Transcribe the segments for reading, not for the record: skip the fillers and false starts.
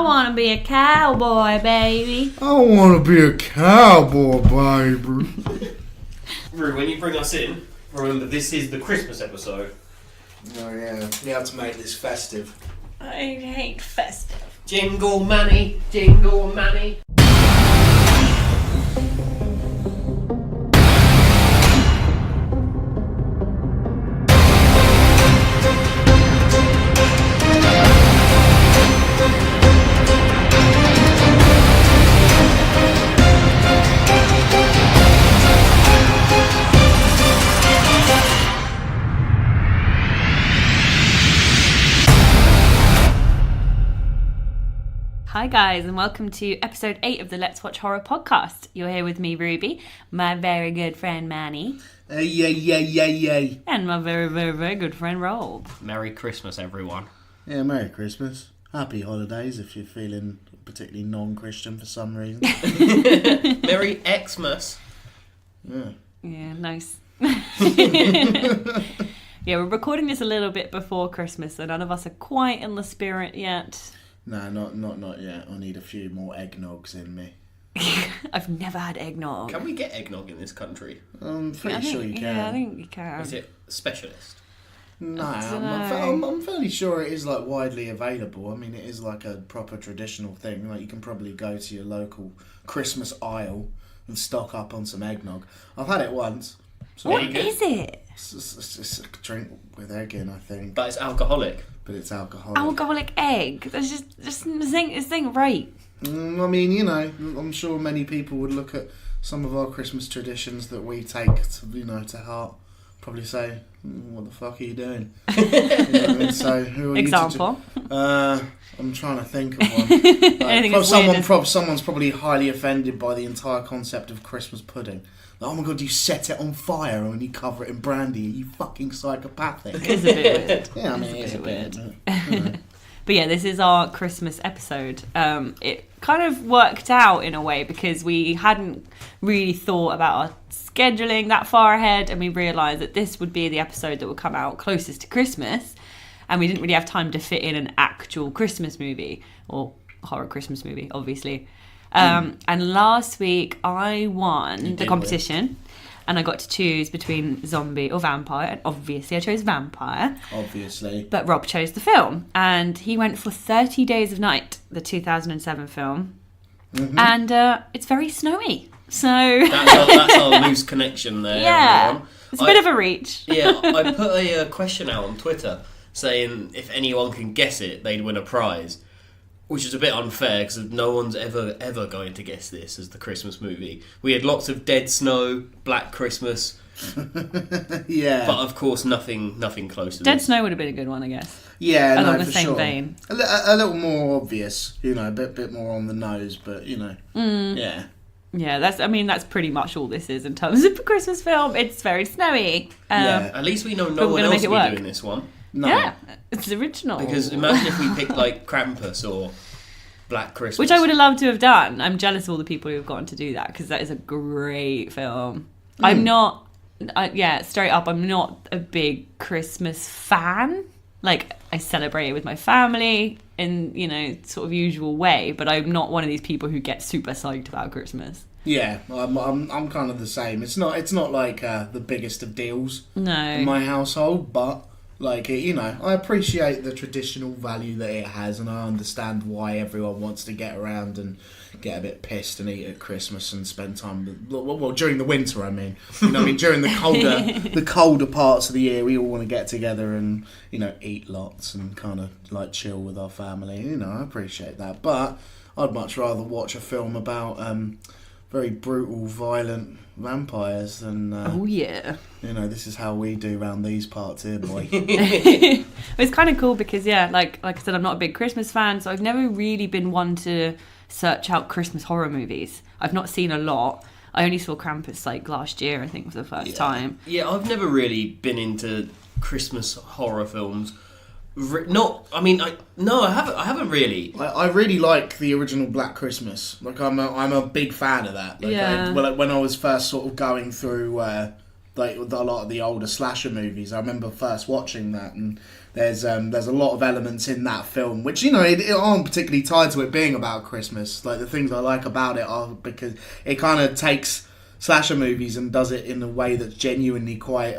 I want to be a cowboy, baby. I want to be a cowboy, baby. Roo, when you bring us in, remember this is the Christmas episode. Oh yeah, you have to make this festive. I hate festive. Jingle Manny, Jingle Manny. Hi guys, and welcome to episode 8 of the Let's Watch Horror podcast. You're here with me, Ruby, my very good friend Manny, Yay. and my very, very, very good friend Rob. Merry Christmas, everyone. Yeah, Merry Christmas. Happy holidays if you're feeling particularly non-Christian for some reason. Merry Xmas. Yeah. Yeah, nice. Yeah, we're recording this a little bit before Christmas, so none of us are quite in the spirit yet. No, not yet. I need a few more eggnogs in me. I've never had eggnog. Can we get eggnog in this country? I'm pretty sure you can. Yeah, I think you can. Is it specialist? No, dunno. I'm fairly sure it is like widely available. I mean, it is like a proper traditional thing. Like you can probably go to your local Christmas aisle and stock up on some eggnog. I've had it once. So What is it? It's just a drink with egg in, I think. But it's alcoholic. But it's alcoholic. Alcoholic egg. That's just this thing right. I mean, you know, I'm sure many people would look at some of our Christmas traditions that we take to heart. Probably say, "What the fuck are you doing?" You know what I mean? So, who are Example. You to I'm trying to think of one. Anything as weird as- Someone's probably highly offended by the entire concept of Christmas pudding. Like, oh my god, you set it on fire and you cover it in brandy. Are you fucking psychopathic? It's a bit weird. Yeah, I mean, It's it's a bit weird. But yeah, this is our Christmas episode. It kind of worked out in a way because we hadn't really thought about our scheduling that far ahead, and we realised that this would be the episode that would come out closest to Christmas, and we didn't really have time to fit in an actual Christmas movie, or horror Christmas movie, obviously. And last week I won the competition. And I got to choose between zombie or vampire. And obviously I chose vampire. Obviously. But Rob chose the film. And he went for 30 Days of Night, the 2007 film. Mm-hmm. And it's very snowy. So That's our loose connection there, yeah, everyone. it's a bit of a reach. Yeah, I put a question out on Twitter saying if anyone can guess it, they'd win a prize. Which is a bit unfair because no one's ever going to guess this as the Christmas movie. We had lots of Dead Snow, Black Christmas. Yeah. But of course, nothing close to Dead this. Snow would have been a good one, I guess. Yeah, Along no, the for same sure. vein. A little more obvious, a bit more on the nose, but yeah. Yeah, that's pretty much all this is in terms of a Christmas film. It's very snowy. Yeah. At least we know But no we're one gonna else make will it be work. doing this one. No. Yeah, it's original. Because imagine if we picked like Krampus or Black Christmas. Which I would have loved to have done. I'm jealous of all the people who have gotten to do that because that is a great film. I'm not, straight up, I'm not a big Christmas fan. Like, I celebrate it with my family in, sort of usual way, but I'm not one of these people who get super psyched about Christmas. Yeah, I'm kind of the same. It's not like the biggest of deals No. in my household, but like I appreciate the traditional value that it has, and I understand why everyone wants to get around and get a bit pissed and eat at Christmas and spend time well during the winter. I mean, during the colder parts of the year, we all want to get together and eat lots and kind of like chill with our family. I appreciate that, but I'd much rather watch a film about very brutal, violent vampires than Oh, yeah. this is how we do around these parts here, boy. It's kind of cool because, like I said, I'm not a big Christmas fan, so I've never really been one to search out Christmas horror movies. I've not seen a lot. I only saw Krampus like last year, I think, for the first time. Yeah, I've never really been into Christmas horror films. I haven't really. I really like the original Black Christmas. Like I'm a big fan of that. Like Yeah. when I was first sort of going through like with a lot of the older slasher movies. I remember first watching that, and there's a lot of elements in that film which, you know, it aren't particularly tied to it being about Christmas. Like, the things I like about it are because it kind of takes slasher movies and does it in a way that's genuinely quite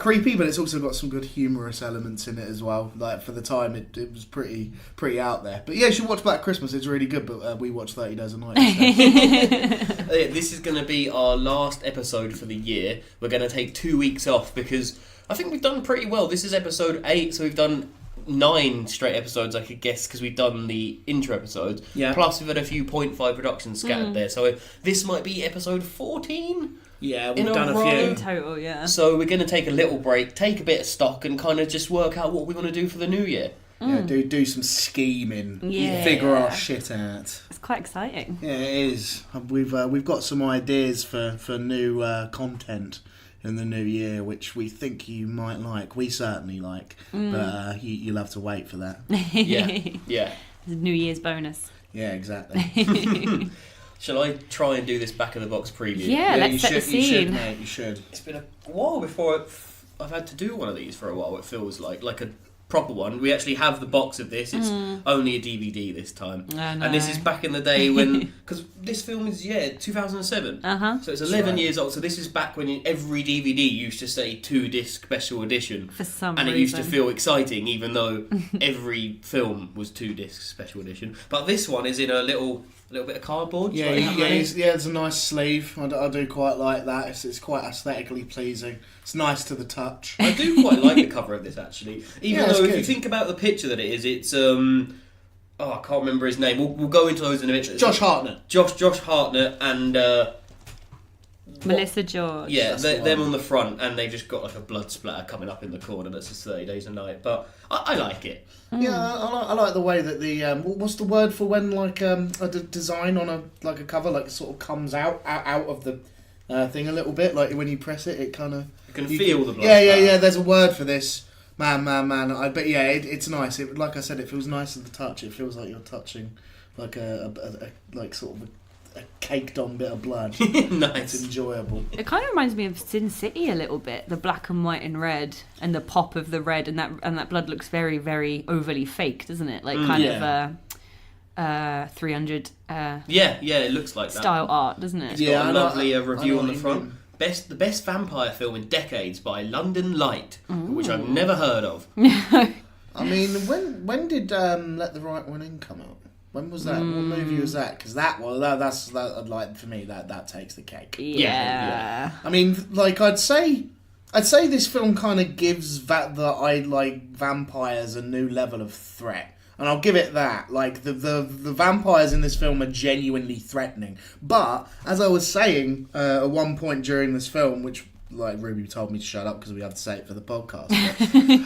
creepy, but it's also got some good humorous elements in it as well. Like, for the time, it was pretty out there. But yeah, you should watch Black Christmas. It's really good. But we watch 30 Days a Night instead. This is going to be our last episode for the year. We're going to take 2 weeks off because I think we've done pretty well. This is episode 8, so we've done 9 straight episodes, I could guess, because we've done the intro episodes. Yeah. Plus, we've had a few 0.5 productions scattered there. So this might be episode 14. Yeah, we've done a few. In total, yeah. So we're going to take a little break, take a bit of stock, and kind of just work out what we want to do for the new year. Yeah, do some scheming. Yeah. Figure our shit out. It's quite exciting. Yeah, it is. We've got some ideas for new content in the new year, which we think you might like. We certainly like, but you'll have to wait for that. Yeah. It's a New Year's bonus. Yeah, exactly. Shall I try and do this back of the box preview? Yeah, let's set the You should, scene. mate. You should. It's been a while before I've had to do one of these for a while. It feels like a proper one. We actually have the box of this. It's only a DVD this time. Oh, no. And this is back in the day when... Because this film is, 2007. Uh-huh. So it's 11 years old. So this is back when every DVD used to say 2-disc special edition. For some and reason. it used to feel exciting, even though every film was 2-disc special edition. But this one is in a little bit of cardboard. Yeah, it's a nice sleeve. I do quite like that. It's quite aesthetically pleasing. It's nice to the touch. I do quite like the cover of this, actually. Even Yeah, though if good. you think about the picture that it is, it's I can't remember his name. We'll go into those in a minute. Josh Hartnett. Josh Hartnett and Melissa George. yeah, That's the them one. on the front, and they just got like a blood splatter coming up in the corner. That's just 30 Days a Night, but I like it. Yeah, I like the way that the what's the word for when like a design on a cover like sort of comes out of the thing a little bit, like when you press it, it kind of You can feel the blood Yeah. splatter. There's a word for this. Man. But yeah, it's nice. Like I said, it feels nice to the touch. It feels like you're touching like a like sort of a caked on bit of blood. Nice. It's enjoyable. It kind of reminds me of Sin City a little bit. The black and white and red, and the pop of the red, and that blood looks very, very overly fake, doesn't it? Like kind of 300 Yeah, it looks like that. style art, doesn't it? It's Yeah, got a lovely review know on what the you front. mean. The best vampire film in decades by London Light, which I've never heard of. I mean, when did Let the Right One In come out? When was that? What movie was that? Because that's like for me that takes the cake. Yeah. I mean, like I'd say this film kind of gives that I like vampires a new level of threat. And I'll give it that. Like, the vampires in this film are genuinely threatening. But, as I was saying at one point during this film, which, like, Ruby told me to shut up because we had to say it for the podcast.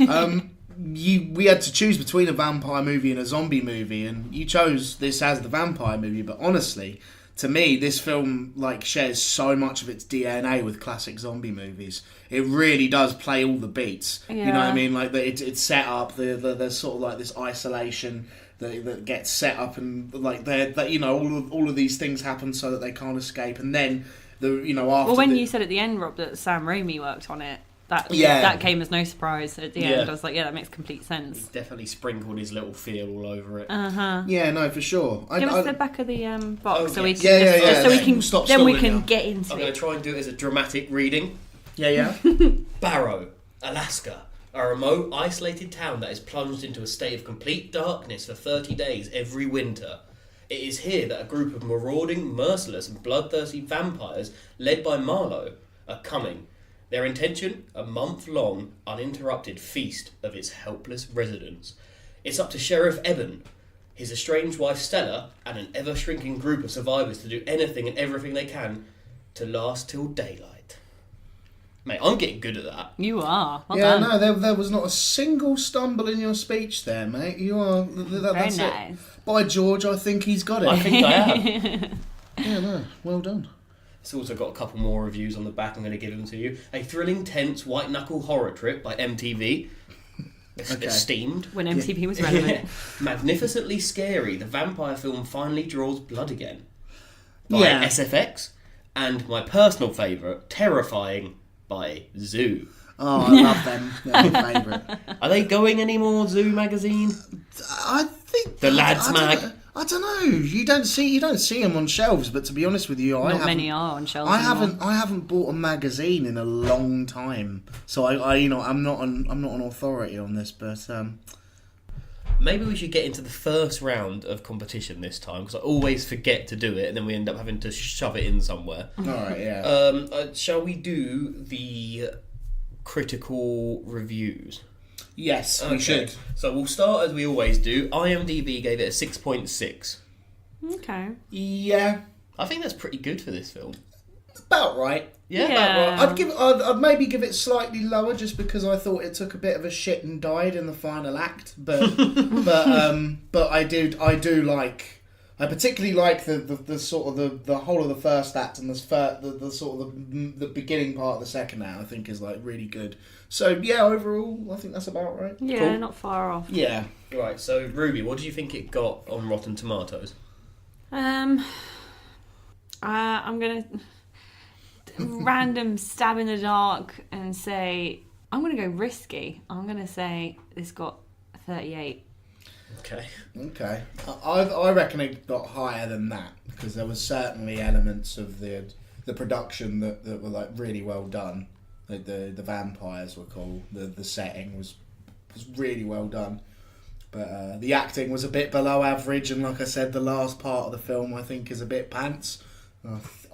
But, we had to choose between a vampire movie and a zombie movie, and you chose this as the vampire movie. But honestly, to me, this film like shares so much of its DNA with classic zombie movies. It really does play all the beats. Yeah. You know what I mean? Like it's set up. There's sort of like this isolation that gets set up, and like all of these things happen so that they can't escape. And then after. Well, when you said at the end, Rob, that Sam Raimi worked on it, that came as no surprise at the end. I was like, yeah, that makes complete sense. He's definitely sprinkled his little feel all over it. Yeah, no, for sure. Give us the back of the box so we can Yeah. so we can Stop then we stalling can now. get into I'm going it. to try and do it as a dramatic reading. Yeah. Barrow, Alaska, a remote, isolated town that is plunged into a state of complete darkness for 30 days every winter. It is here that a group of marauding, merciless and bloodthirsty vampires, led by Marlowe, are coming. Their intention? A month-long, uninterrupted feast of its helpless residents. It's up to Sheriff Eben, his estranged wife Stella, and an ever-shrinking group of survivors to do anything and everything they can to last till daylight. Mate, I'm getting good at that. You are. Well Yeah, done. no, there was not a single stumble in your speech there, mate. You are. That's Very it. nice. By George, I think he's got I it. think I have. Yeah, no, well done. It's also got a couple more reviews on the back. I'm going to give them to you. A thrilling, tense, white-knuckle horror trip by MTV. Okay. Esteemed. When MTV was relevant. Magnificently scary, the vampire film finally draws blood again. By Yeah. SFX. And my personal favourite, terrifying, by Zoo. Oh, I love them. They're my favourite. Are they going anymore, Zoo magazine? I think The Lads Mag. I don't know. You don't see them on shelves, but to be honest with you, Not many are on shelves. I anymore. haven't bought a magazine in a long time, so I'm not an authority on this, but Maybe we should get into the first round of competition this time, because I always forget to do it, and then we end up having to shove it in somewhere. all right, yeah. Shall we do the critical reviews? Yes, we should. So we'll start as we always do. IMDb gave it a 6.6. Okay. Yeah, I think that's pretty good for this film. about right. Yeah. About right. I'd maybe give it slightly lower just because I thought it took a bit of a shit and died in the final act, but I do like. I particularly like the sort of the whole of the first act and the sort of the beginning part of the second act. I think is like really good. So yeah, overall, I think that's about right. Yeah, Cool. not far off. Yeah. Right. So Ruby, what do you think it got on Rotten Tomatoes? I'm gonna random stab in the dark and say I'm gonna go risky. I'm gonna say this got 38. Okay. I reckon it got higher than that because there was certainly elements of the production that were like really well done. Like the vampires were cool. The setting was really well done. But the acting was a bit below average, and like I said, the last part of the film I think is a bit pants.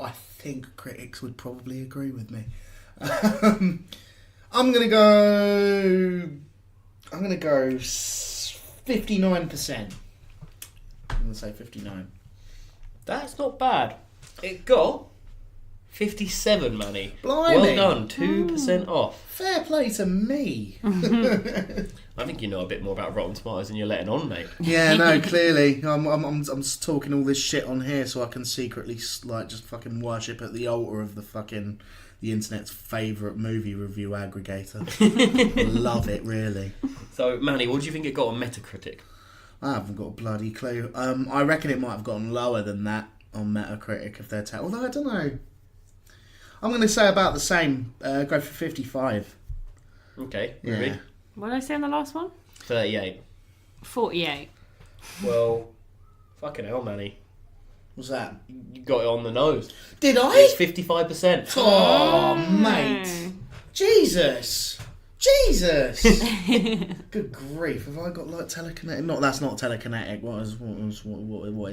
I think critics would probably agree with me. I'm gonna go 59%. I'm gonna say 59. That's not bad. It got 57, Manny. Blimey. Well done. 2% off. Fair play to me. I think you know a bit more about Rotten Tomatoes than you're letting on, mate. Yeah, no, clearly. I'm just talking all this shit on here so I can secretly like just fucking worship at the altar of the internet's favourite movie review aggregator. I love it, really. So, Manny, what do you think it got on Metacritic? I haven't got a bloody clue. I reckon it might have gone lower than that on Metacritic if they're although I don't know. I'm going to say about the same. Go for 55. Okay, Yeah. Ruby? What did I say on the last one? 38. 48. Well, fucking hell, Manny. What's that? You got it on the nose. Did I? It's 55%. Oh, mate. Jesus. Good grief. Have I got like telekinetic? No, that's not telekinetic. What is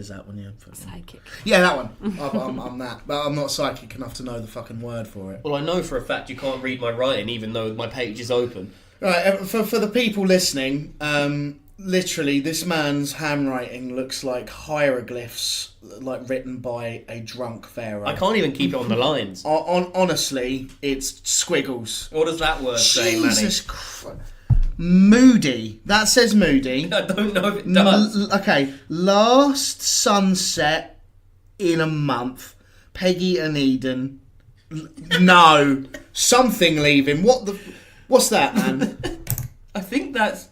that when you're... Psychic. Yeah, that one. I'm that. But I'm not psychic enough to know the fucking word for it. Well, I know for a fact you can't read my writing even though my page is open. Right, for the people listening, literally this man's handwriting looks like hieroglyphs like written by a drunk pharaoh. I can't even keep it on the lines. Honestly, it's squiggles. What does that word say, Manny? Jesus Christ. Moody. That says moody. I don't know if it does. Okay, last sunset in a month. Peggy and Eden. No. Something leaving. What's that, man? I think that's...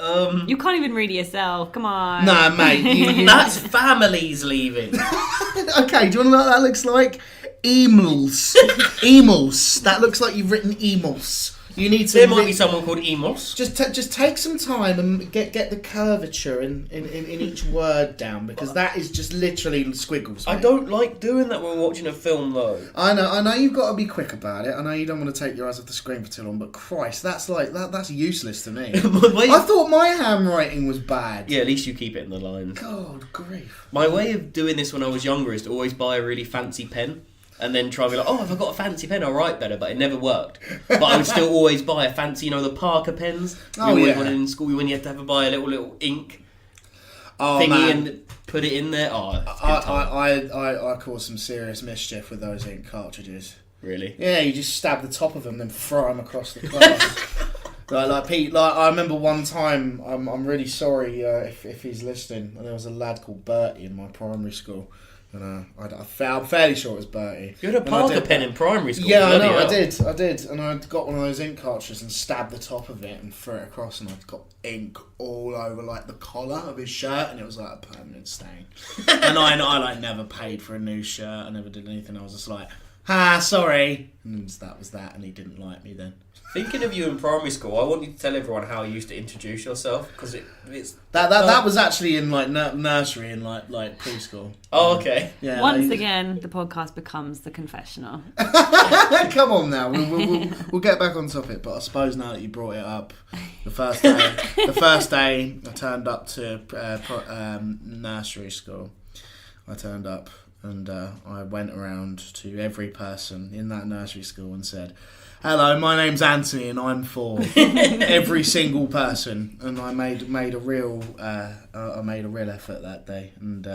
You can't even read it yourself. Come on. Nah, mate. That's families leaving. Okay, do you want to know what that looks like? Emails. Emails. That looks like you've written emails. You need to. There might be someone called Emos. Just take some time and get the curvature in each word down because that is just literally squiggles. Mate. I don't like doing that when we're watching a film, though. I know you've got to be quick about it. I know you don't want to take your eyes off the screen for too long, but Christ, that's useless to me. I thought my handwriting was bad. Yeah, at least you keep it in the lines. God grief. My way of doing this when I was younger is to always buy a really fancy pen and then try and be like, oh, if I got a fancy pen, I'll write better, but it never worked. But I would still always buy a fancy, the Parker pens. We always wanted in school when you had to buy a little ink thingy and put it in there. Oh, I caused some serious mischief with those ink cartridges. Really? Yeah, you just stab the top of them, then throw them across the class. like Pete, I remember one time. I'm really sorry if he's listening. There was a lad called Bertie in my primary school, and I'm fairly sure it was Bertie. You had a Parker pen in primary school. Yeah, I know, I did, and I got one of those ink cartridges and stabbed the top of it and threw it across, and I got ink all over like the collar of his shirt, and it was like a permanent stain. And I like never paid for a new shirt. I never did anything. I was just like, sorry. And that was that, and he didn't like me then. Thinking of you in primary school, I want you to tell everyone how you used to introduce yourself, because it's... That was actually in like nursery and like preschool. Oh, okay. Yeah. Once again, the podcast becomes the confessional. Come on now, we'll get back on topic. But I suppose now that you brought it up, the first day I turned up to nursery school. I turned up and I went around to every person in that nursery school and said, "Hello, my name's Anthony and I'm 4." Every single person, and I made a real effort that day, and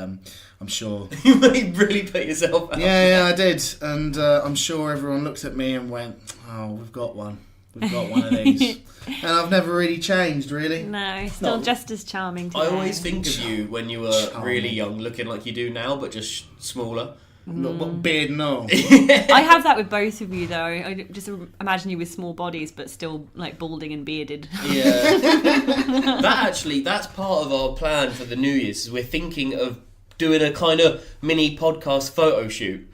I'm sure You really put yourself out. Yeah, I did, and I'm sure everyone looked at me and went, "Oh, we've got one of these," and I've never really changed, really. No, still just as charming today. I always think of you when you were really young, looking like you do now, but just smaller. Not beard, no. I have that with both of you, though. I just imagine you with small bodies, but still like balding and bearded. Yeah. That's part of our plan for the New Year's. Is we're thinking of doing a kind of mini podcast photo shoot.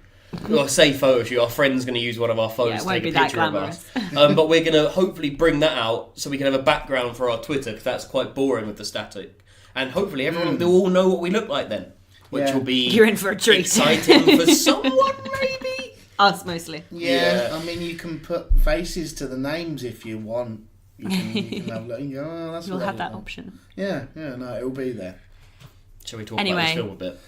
Well, I say photo shoot. Our friend's going to use one of our phones to take a picture of us. But we're going to hopefully bring that out so we can have a background for our Twitter, because that's quite boring with the static. And hopefully everyone will all know what we look like then. Which will be You're in for a treat. Exciting for someone, maybe? Us, mostly. Yeah, I mean, you can put faces to the names if you want. You can have like, that's You'll what have I that want. option. Yeah, no, it'll be there. Shall we talk Anyway. about this film a bit?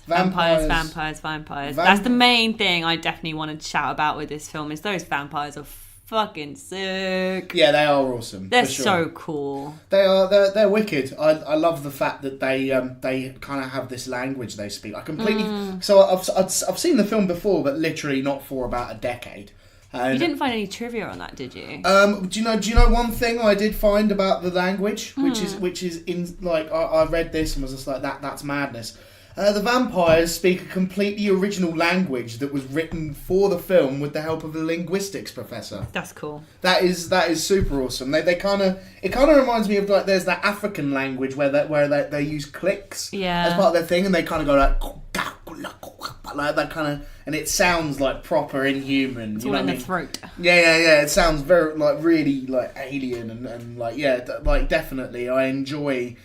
Vampires. That's the main thing I definitely wanted to shout about with this film, is those vampires are fucking sick. Yeah, they are awesome. They're for sure. so cool. They're wicked. I love the fact that they kind of have this language they speak. I completely. So I've seen the film before, but literally not for about a decade. And, You didn't find any trivia on that, did you? do you know one thing I did find about the language, which is in like I read this and was just like that's madness. The vampires speak a completely original language that was written for the film with the help of a linguistics professor. That's cool. That is super awesome. It kind of reminds me of like there's that African language where they use clicks as part of their thing, and they kind of go like that kind of, and it sounds like proper inhuman. It's you all know in what I the mean? throat. Yeah. It sounds very like really like alien and like like definitely I enjoy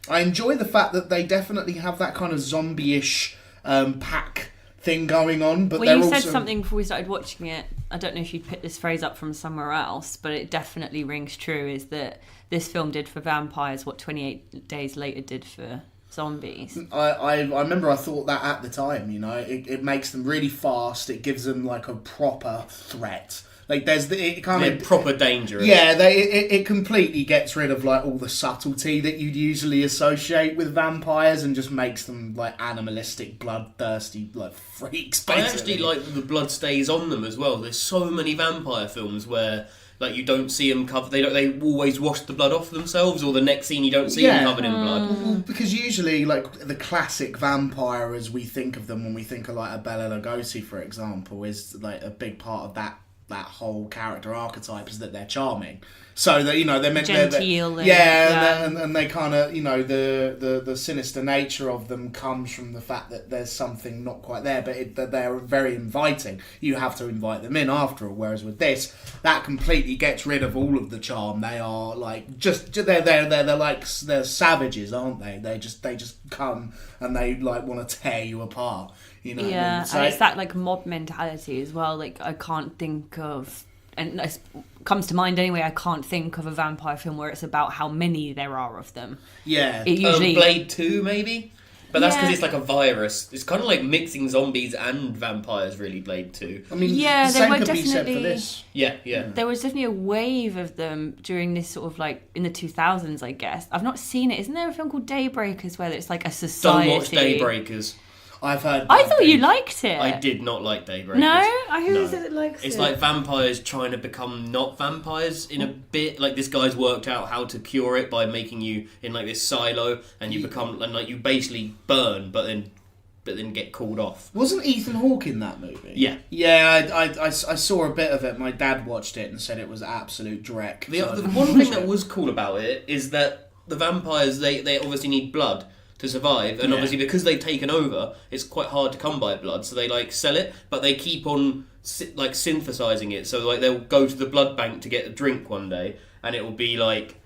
the fact that they definitely have that kind of zombie-ish pack thing going on. But Well, you also... said something before we started watching it. I don't know if you picked this phrase up from somewhere else, but it definitely rings true, is that this film did for vampires what 28 Days Later did for zombies. I remember I thought that at the time, you know, it makes them really fast. It gives them like a proper threat. Like it kind They're of proper dangerous. Yeah, it completely gets rid of like all the subtlety that you'd usually associate with vampires and just makes them like animalistic, bloodthirsty like freaks. Basically. I actually like that the blood stays on them as well. There's so many vampire films where like you don't see them covered. They always wash the blood off themselves, or the next scene you don't see them covered in blood. Well, because usually, like the classic vampire, as we think of them when we think of like a Bela Lugosi, for example, is like a big part of that whole character archetype is that they're charming. So that, you know, they're meant genteel. And they kind of, you know, the sinister nature of them comes from the fact that there's something not quite there, but that they're very inviting. You have to invite them in after all. Whereas with this, that completely gets rid of all of the charm. They are like they're savages, aren't they? They just come and they like want to tear you apart. You know, Yeah, so and it's that like mob mentality as well. Like I can't think of, and it comes to mind anyway, I can't think of a vampire film where it's about how many there are of them. Yeah. It usually Blade 2 maybe? But that's because Yeah. it's like a virus. It's kind of like mixing zombies and vampires, really, Blade 2. I mean, Yeah, the they same were could be said for definitely- this. Yeah. there was definitely a wave of them during this sort of like in the 2000s, I guess. I've not seen it. Isn't there a film called Daybreakers where it's like a Don't society? watch Daybreakers. I've heard. I thought you liked it. I did not like Daybreakers. No, who No. is it that likes It's it? like vampires trying to become not vampires in a bit. Like this guy's worked out how to cure it by making you in like this silo, and you become and like you basically burn, but then get called off. Wasn't Ethan Hawke in that movie? Yeah. Yeah, I saw a bit of it. My dad watched it and said it was absolute dreck. The So- one thing that was cool about it is that the vampires they obviously need blood to survive, and Yeah. obviously because they've taken over, it's quite hard to come by blood, so they like sell it, but they keep on like synthesizing it, so like they'll go to the blood bank to get a drink one day, and it will be like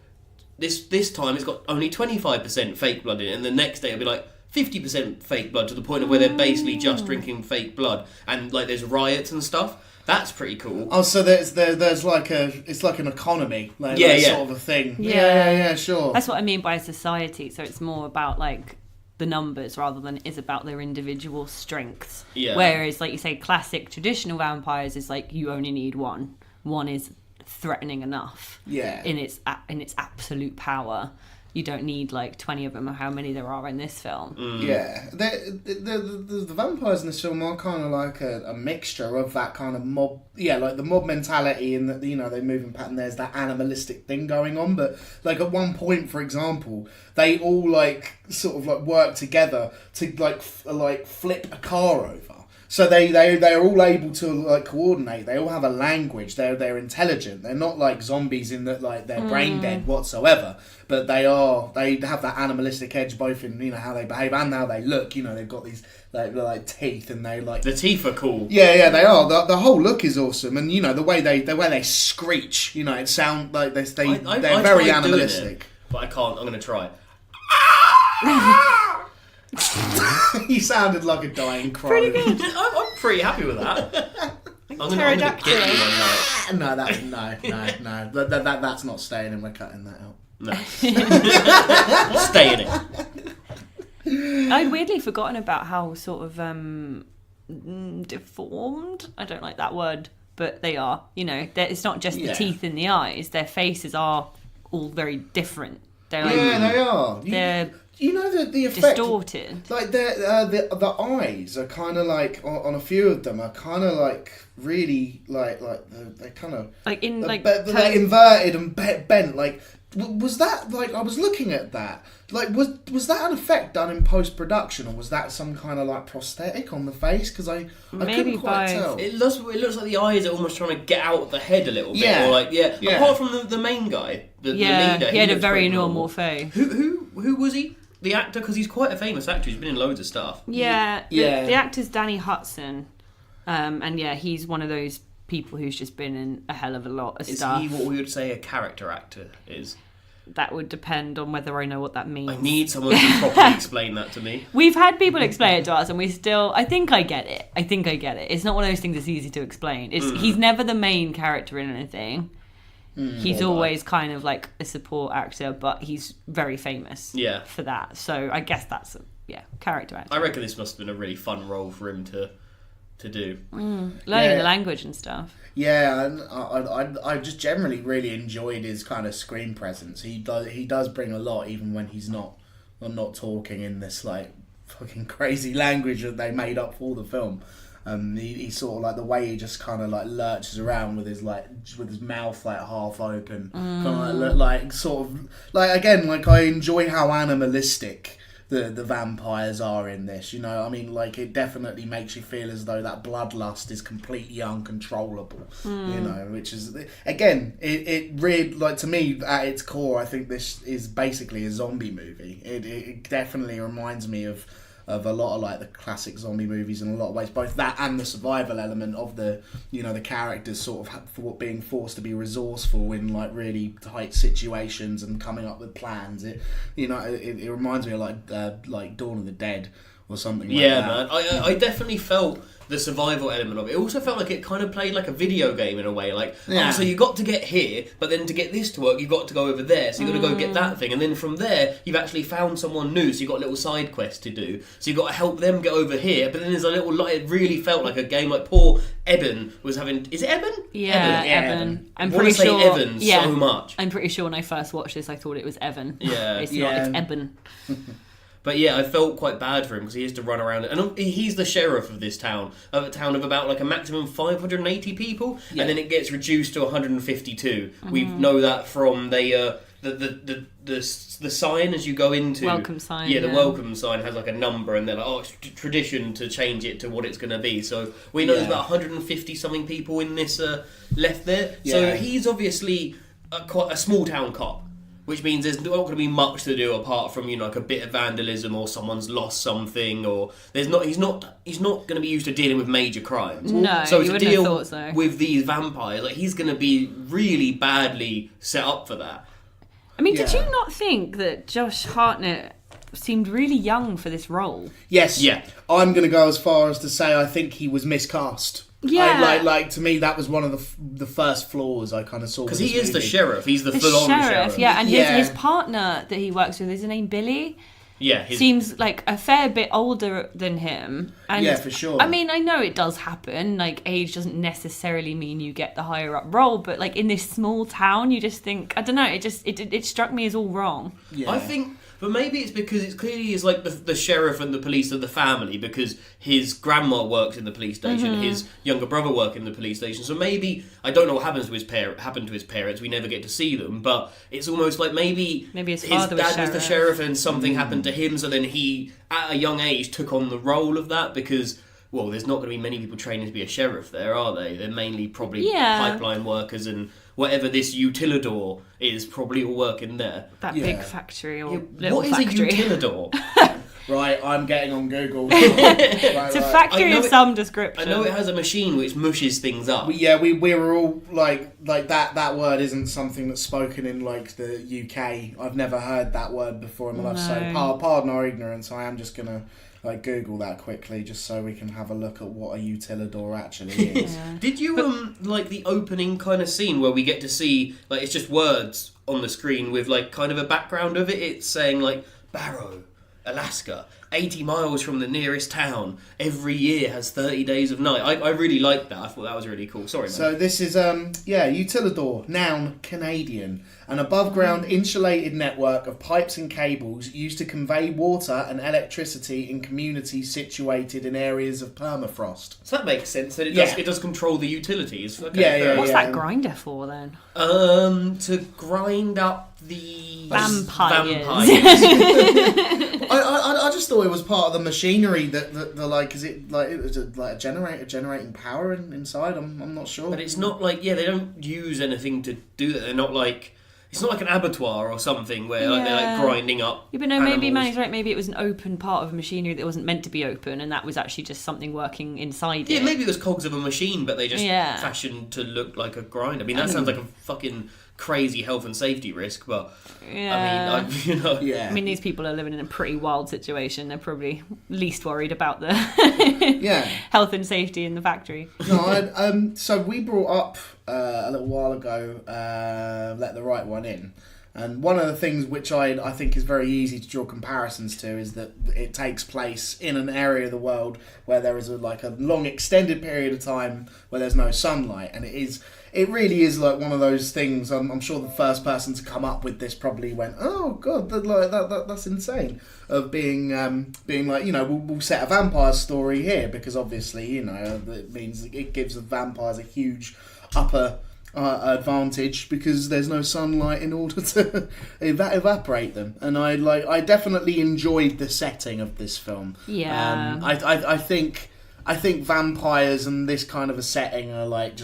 this time it's got only 25% fake blood in it, and the next day it'll be like 50% fake blood, to the point of where they're basically just drinking fake blood, and like there's riots and stuff. That's pretty cool. Oh, so there's like it's like an economy, like Yeah, that yeah. sort of a thing. Yeah. Yeah, sure. That's what I mean by society. So it's more about like the numbers rather than it is about their individual strengths. Yeah. Whereas, like you say, classic traditional vampires is like you only need one. One is threatening enough. Yeah. In its absolute power. You don't need like 20 of them, or how many there are in this film. Yeah, the vampires in this film are kind of like a mixture of that kind of mob, like the mob mentality, and that they move in pattern. There's that animalistic thing going on, but like at one point, for example, they all like sort of like work together to like flip a car over. So they're all able to like coordinate. They all have a language. They're intelligent. They're not like zombies in that like they're brain dead whatsoever. But they have that animalistic edge, both in how they behave and how they look. They've got these like teeth, and they like The teeth are cool. Yeah, they are. The whole look is awesome, and the way they screech. It sounds like they're very tried doing animalistic. it, but I can't. I'm going to try. He sounded like a dying crow. Pretty good. I'm pretty happy with that. I'm gonna get you one night. No. That's not staying in. We're cutting that out. No. Stay in it. I'd weirdly forgotten about how sort of deformed. I don't like that word, but they are. It's not just the teeth in the eyes. Their faces are all very different. They're like, They are. They're the effect, distorted. like the eyes are kind of like on a few of them are kind of like really like they kind of Like in like they're inverted and bent. Like was that like I was looking at that like was that an effect done in post production, or was that some kind of like prosthetic on the face? Because I couldn't quite tell. It looks like the eyes are almost trying to get out of the head a little bit. Yeah. Or like Yeah. Apart from the main guy, the leader, he had a looks very pretty normal face. Who was he? The actor, because he's quite a famous actor. He's been in loads of stuff. Yeah. The actor's Danny Hudson, and he's one of those people who's just been in a hell of a lot of stuff. Is he what we would say a character actor is? That would depend on whether I know what that means. I need someone to properly explain that to me. We've had people explain it to us, and I think I get it. It's not one of those things that's easy to explain. He's never the main character in anything. He's always kind of like a support actor, but he's very famous for that. So I guess that's character actor. I reckon this must have been a really fun role for him to do. Learning the language and stuff. Yeah, and I just generally really enjoyed his kind of screen presence. He does bring a lot, even when he's not talking in this like fucking crazy language that they made up for the film. He sort of like the way he just kind of like lurches around with his mouth like half open, kind of like sort of like again like I enjoy how animalistic the vampires are in this. I mean, like it definitely makes you feel as though that bloodlust is completely uncontrollable. Which is again it really like to me at its core. I think this is basically a zombie movie. It definitely reminds me of a lot of like the classic zombie movies in a lot of ways, both that and the survival element of the the characters sort of being forced to be resourceful in like really tight situations and coming up with plans. It reminds me of like Dawn of the Dead or something like that. Yeah, man. I definitely felt the survival element of it. It also felt like it kind of played like a video game in a way. Like, so you got to get here, but then to get this to work, you've got to go over there. So you've got to go get that thing. And then from there, you've actually found someone new. So you've got a little side quest to do. So you've got to help them get over here. But then there's a little, it really felt like a game. Like poor Eben was having... Is it Eben? Yeah, Eben. I'm pretty sure... I want to say Evan so much. I'm pretty sure when I first watched this, I thought it was Evan. Yeah. It's not, it's Eben. But yeah, I felt quite bad for him because he has to run around, and he's the sheriff of this town, of a town of about like a maximum 580 people, and then it gets reduced to 152. We know that from the sign as you go into welcome sign. Yeah, the welcome sign has like a number, and they're like, it's tradition to change it to what it's going to be. So we know there's about 150 something people in this left there. Yeah. So he's obviously quite a small town cop. which means there's not going to be much to do apart from like a bit of vandalism or someone's lost something, or he's not going to be used to dealing with major crimes. No, so you to wouldn't have deal thought so. with these vampires, like he's going to be really badly set up for that. I mean, did you not think that Josh Hartnett seemed really young for this role? Yes. Yeah. I'm going to go as far as to say I think he was miscast. Yeah. Like to me, that was one of the first flaws I kind of saw. Because he is the sheriff. He's the full-on sheriff. Yeah, and his partner that he works with, is his name Billy? Yeah. Seems like a fair bit older than him. And yeah, for sure. I mean, I know it does happen. Like, age doesn't necessarily mean you get the higher up role, but like in this small town, you just think, I don't know, it struck me as all wrong. Yeah. I think... But maybe it's because it's clearly is like the sheriff and the police are the family, because his grandma works in the police station, his younger brother works in the police station. So maybe, I don't know what happened to his parents. We never get to see them, but it's almost like maybe his father dad was the sheriff and something happened to him. So then he, at a young age, took on the role of that because. Well, there's not going to be many people training to be a sheriff there, are they? They're mainly probably pipeline workers and whatever this utilidor is, probably all working there. That big factory or little what factory. What is a utilidor? Right, I'm getting on Google. It's a factory of some description. I know it has a machine which mushes things up. We were all like that word isn't something that's spoken in like the UK. I've never heard that word before in my life, so pardon our ignorance. I am just gonna Google that quickly just so we can have a look at what a utilidor actually is. Did you like the opening kind of scene where we get to see like it's just words on the screen with like kind of a background of it? It's saying like Barrow, Alaska, 80 miles from the nearest town. Every year has 30 days of night. I really liked that. I thought that was really cool. Sorry, man. So this is utilidor, noun, Canadian, an above-ground insulated network of pipes and cables used to convey water and electricity in communities situated in areas of permafrost. So that makes sense. That it does control the utilities. Okay, Yeah. What's that grinder for then? To grind up the vampires. I just thought it was part of the machinery that is it was a generator generating power inside? I'm not sure. But it's not like they don't use anything to do that. They're not like. It's not like an abattoir or something where they're grinding up. Yeah, but no, maybe Manny's right. Maybe it was an open part of machinery that wasn't meant to be open, and that was actually just something working inside it. Yeah, maybe it was cogs of a machine, but they just fashioned to look like a grind. I mean, that sounds like a fucking crazy health and safety risk, but I mean, I mean, these people are living in a pretty wild situation. They're probably least worried about the health and safety in the factory. No, so we brought up a little while ago, Let the Right One In. And one of the things which I think is very easy to draw comparisons to is that it takes place in an area of the world where there is a long extended period of time where there's no sunlight, and it really is like one of those things. I'm sure the first person to come up with this probably went, "Oh God, that's insane." Of being like, we'll set a vampire story here because obviously it means it gives the vampires a huge upper advantage because there's no sunlight in order to evaporate them. And I definitely enjoyed the setting of this film. Yeah. I think vampires and this kind of a setting are like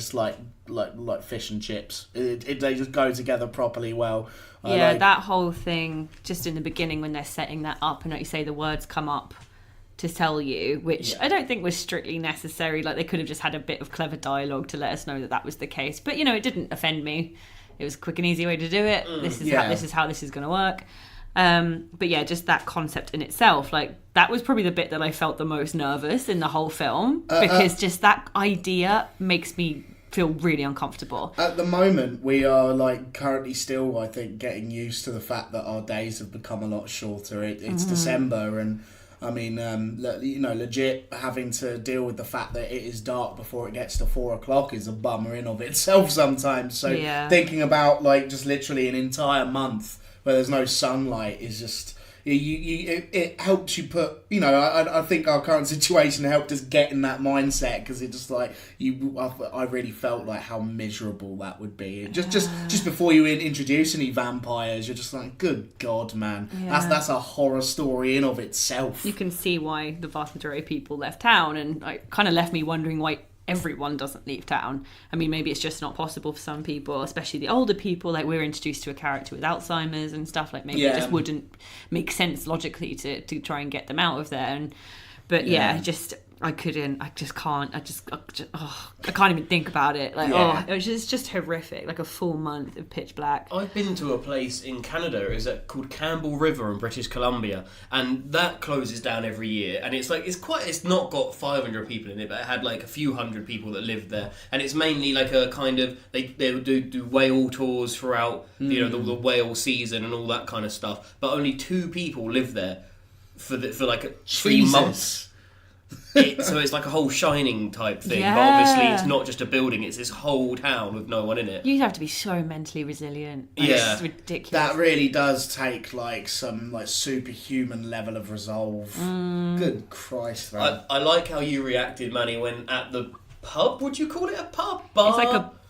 fish and chips. They just go together properly well. That whole thing just in the beginning when they're setting that up and like you say the words come up to tell you, which I don't think was strictly necessary. Like they could have just had a bit of clever dialogue to let us know that was the case. But it didn't offend me. It was a quick and easy way to do it. This is how this is going to work. But yeah, just that concept in itself, like that was probably the bit that I felt the most nervous in the whole film because just that idea makes me feel really uncomfortable. At the moment, we are currently still, I think, getting used to the fact that our days have become a lot shorter. It's December, and I mean, legit having to deal with the fact that it is dark before it gets to 4:00 is a bummer in of itself sometimes. So thinking about just literally an entire month where there's no sunlight is just. It helps you put, I think our current situation helped us get in that mindset because it just I really felt like how miserable that would be. Just before you introduce any vampires, you're just like, good God, man, that's a horror story in of itself. You can see why the vast majority of people left town, and it kind of left me wondering why everyone doesn't leave town. I mean, maybe it's just not possible for some people, especially the older people. Like, we're introduced to a character with Alzheimer's and stuff. Like, maybe it just wouldn't make sense logically to try and get them out of there. But I couldn't. I just can't. I can't even think about it. Like, it's just horrific. Like a full month of pitch black. I've been to a place in Canada called Campbell River in British Columbia, and that closes down every year. And it's not got 500 people in it, but it had like a few hundred people that lived there. And it's mainly like a kind of they do whale tours throughout the whale season and all that kind of stuff. But only 2 people live there for like 3 months. So it's like a whole Shining type thing, but obviously it's not just a building, it's this whole town with no one in it. You'd have to be so mentally resilient. It's ridiculous. That really does take like some like superhuman level of resolve. Good Christ, man. I like how you reacted, Manny, when at the pub, would you call it a pub? Bar?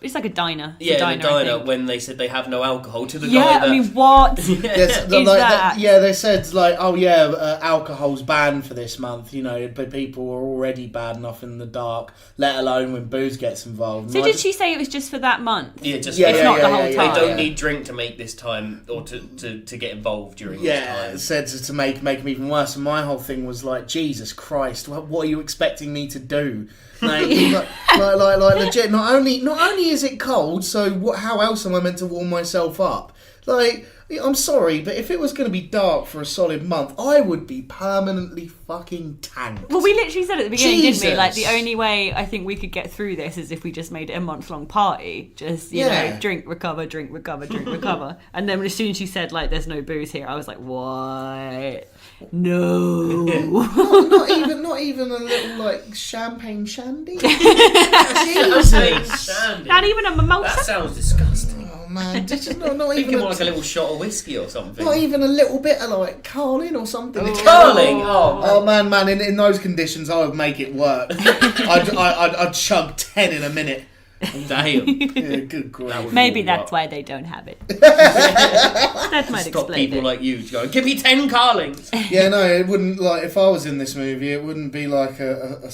It's like a diner. It's a diner when they said they have no alcohol to the guy that... I mean, what is that? They said, like, alcohol's banned for this month, but people were already bad enough in the dark, let alone when booze gets involved. So did she say it was just for that month? Yeah, just it's not the whole time. They don't need drink to make this time, or to get involved during this time. Yeah, it said to make them even worse, and my whole thing was like, Jesus Christ, what are you expecting me to do? Like legit. Not only is it cold, so how else am I meant to warm myself up? Like, I'm sorry, but if it was going to be dark for a solid month, I would be permanently fucking tanked. Well, we literally said at the beginning, didn't we? Like, the only way I think we could get through this is if we just made it a month-long party. Just, you know, drink, recover, drink, recover, drink, recover. And then as soon as she said, like, there's no booze here, I was like, what? No. not even a little, like, champagne shandy? Jesus. Not even a mimosa? That sounds disgusting. Oh, man. Just not even more like a little shot of whiskey or something. Not even a little bit of, like, Carling or something. Carling? Oh, man. In those conditions, I would make it work. I'd chug 10 in a minute. Damn. Yeah, good grief. Maybe that's why they don't have it. That might Stop explain people it. like you going, give me 10 Carlings. Yeah, no, it wouldn't, like, if I was in this movie, it wouldn't be like a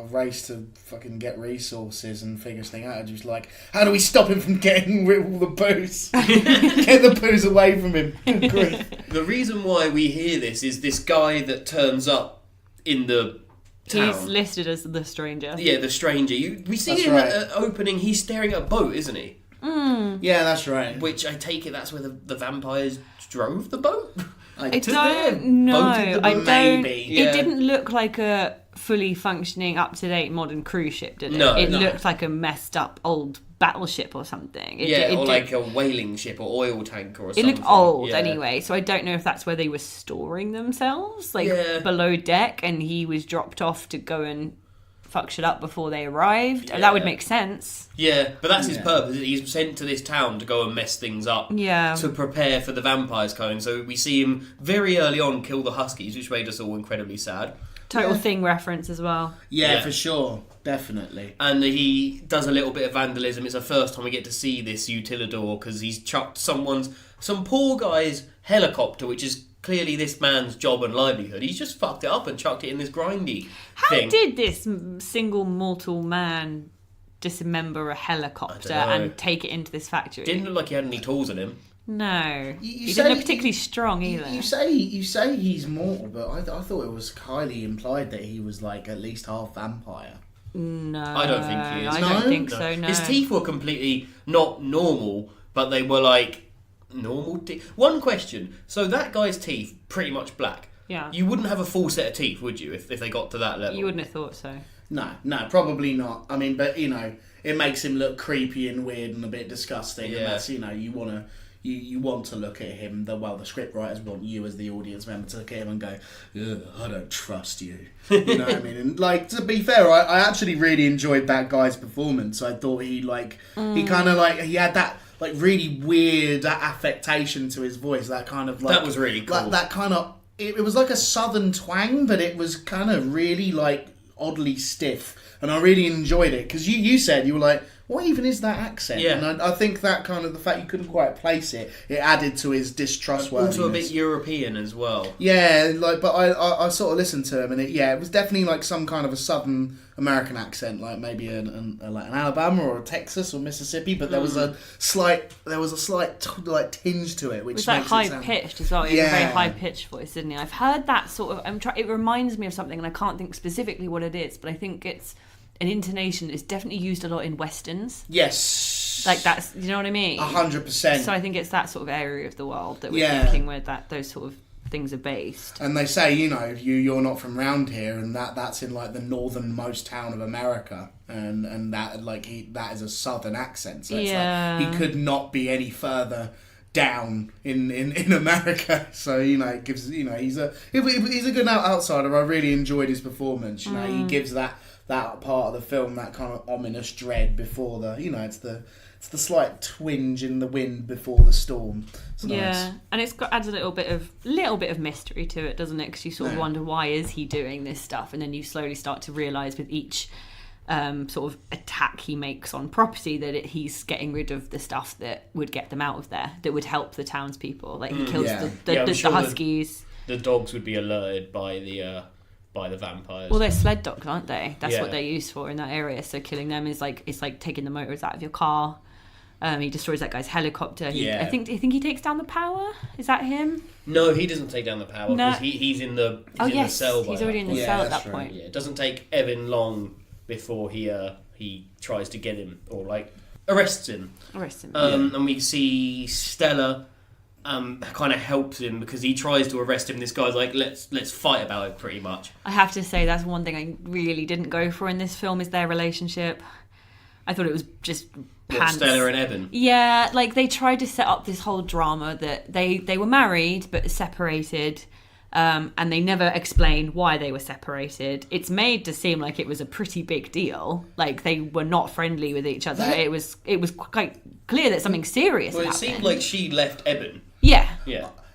race to fucking get resources and figure this thing out. I'd just like, how do we stop him from getting rid of all the booze? Get the booze away from him. Good grief. The reason why we hear this is this guy that turns up in the town. He's listed as the stranger. Yeah, the stranger. We see him at the opening, he's staring at a boat, isn't he? Yeah, that's right. Which I take it that's where the vampires drove the boat? I don't know. Maybe. It didn't look like a fully functioning, up-to-date modern cruise ship, did it? No, it looked like a messed up old battleship or something. Like a whaling ship or oil tanker or something. It looked old anyway, so I don't know if that's where they were storing themselves, below deck, and he was dropped off to go and fuck shit up before they arrived. That would make sense. Yeah, but that's his purpose. He's sent to this town to go and mess things up. Yeah. To prepare for the vampires coming. So we see him very early on kill the Huskies, which made us all incredibly sad. Total Thing reference as well. Yeah, for sure. Definitely. And he does a little bit of vandalism. It's the first time we get to see this utilidor because he's chucked some poor guy's helicopter, which is clearly this man's job and livelihood. He's just fucked it up and chucked it in this grindy thing. How did this single mortal man dismember a helicopter and take it into this factory? Didn't look like he had any tools in him. No. He didn't look particularly strong either. You say he's mortal, but I thought it was highly implied that he was like at least half vampire. No. I don't think he is. I don't think so, no. His teeth were completely not normal, but they were like normal teeth. One question. So that guy's teeth, pretty much black. Yeah. You wouldn't have a full set of teeth, would you, if they got to that level? You wouldn't have thought so. No, probably not. I mean, but, it makes him look creepy and weird and a bit disgusting. Yeah. And that's, you want to look at him, the scriptwriters want you as the audience member to look at him and go, I don't trust you. You know what I mean? And, like, to be fair, I actually really enjoyed that guy's performance. I thought he had that, like, really weird affectation to his voice. That kind of, like... That was really cool. That kind of... It was like a southern twang, but it was kind of really, like, oddly stiff. And I really enjoyed it. Because you said, you were like, what even is that accent? Yeah. And I think that kind of the fact you couldn't quite place it added to his distrustworthiness. Also a bit European as well. Yeah, like, but I sort of listened to him, and it was definitely like some kind of a Southern American accent, like maybe like an Alabama or a Texas or Mississippi. But there was a slight like tinge to it, which was like makes high it sound... pitched as well. He had a very high pitched voice, didn't he? I've heard that sort of. It reminds me of something, and I can't think specifically what it is, but I think it's an intonation that's definitely used a lot in westerns. Yes, like that's, you know what I mean. 100%. So I think it's that sort of area of the world that we're thinking where those sort of things are based. And they say, you're not from round here, and that's in like the northernmost town of America, and that that is a southern accent. So it's like he could not be any further down in America. So it gives he's a good outsider. I really enjoyed his performance. He gives that part of the film that kind of ominous dread before the it's the slight twinge in the wind before the storm. It's nice. And it's adds a little bit of mystery to it, doesn't it? Because you sort of wonder, why is he doing this stuff, and then you slowly start to realise with each sort of attack he makes on property that he's getting rid of the stuff that would get them out of there, that would help the townspeople. Like he kills the huskies. The dogs would be alerted by the vampires. Well, they're sled dogs, aren't they? That's what they're used for in that area. So killing them is like, it's like taking the motors out of your car. He destroys that guy's helicopter. I think he takes down the power. Is that him? No, he doesn't take down the power because he's in the cell. He's already in the cell at that point. Yeah, it doesn't take Evan long before he tries to get him or like arrests him. And we see Stella kind of helps him because he tries to arrest him. This guy's like, let's fight about it, pretty much. I have to say that's one thing I really didn't go for in this film, is their relationship. I thought it was just pants. Stella and Evan. Yeah, like they tried to set up this whole drama that they were married but separated, and they never explained why they were separated. It's made to seem like it was a pretty big deal, like they were not friendly with each other. It was quite clear that something serious had happened. Well, it seemed like she left Evan. Yeah.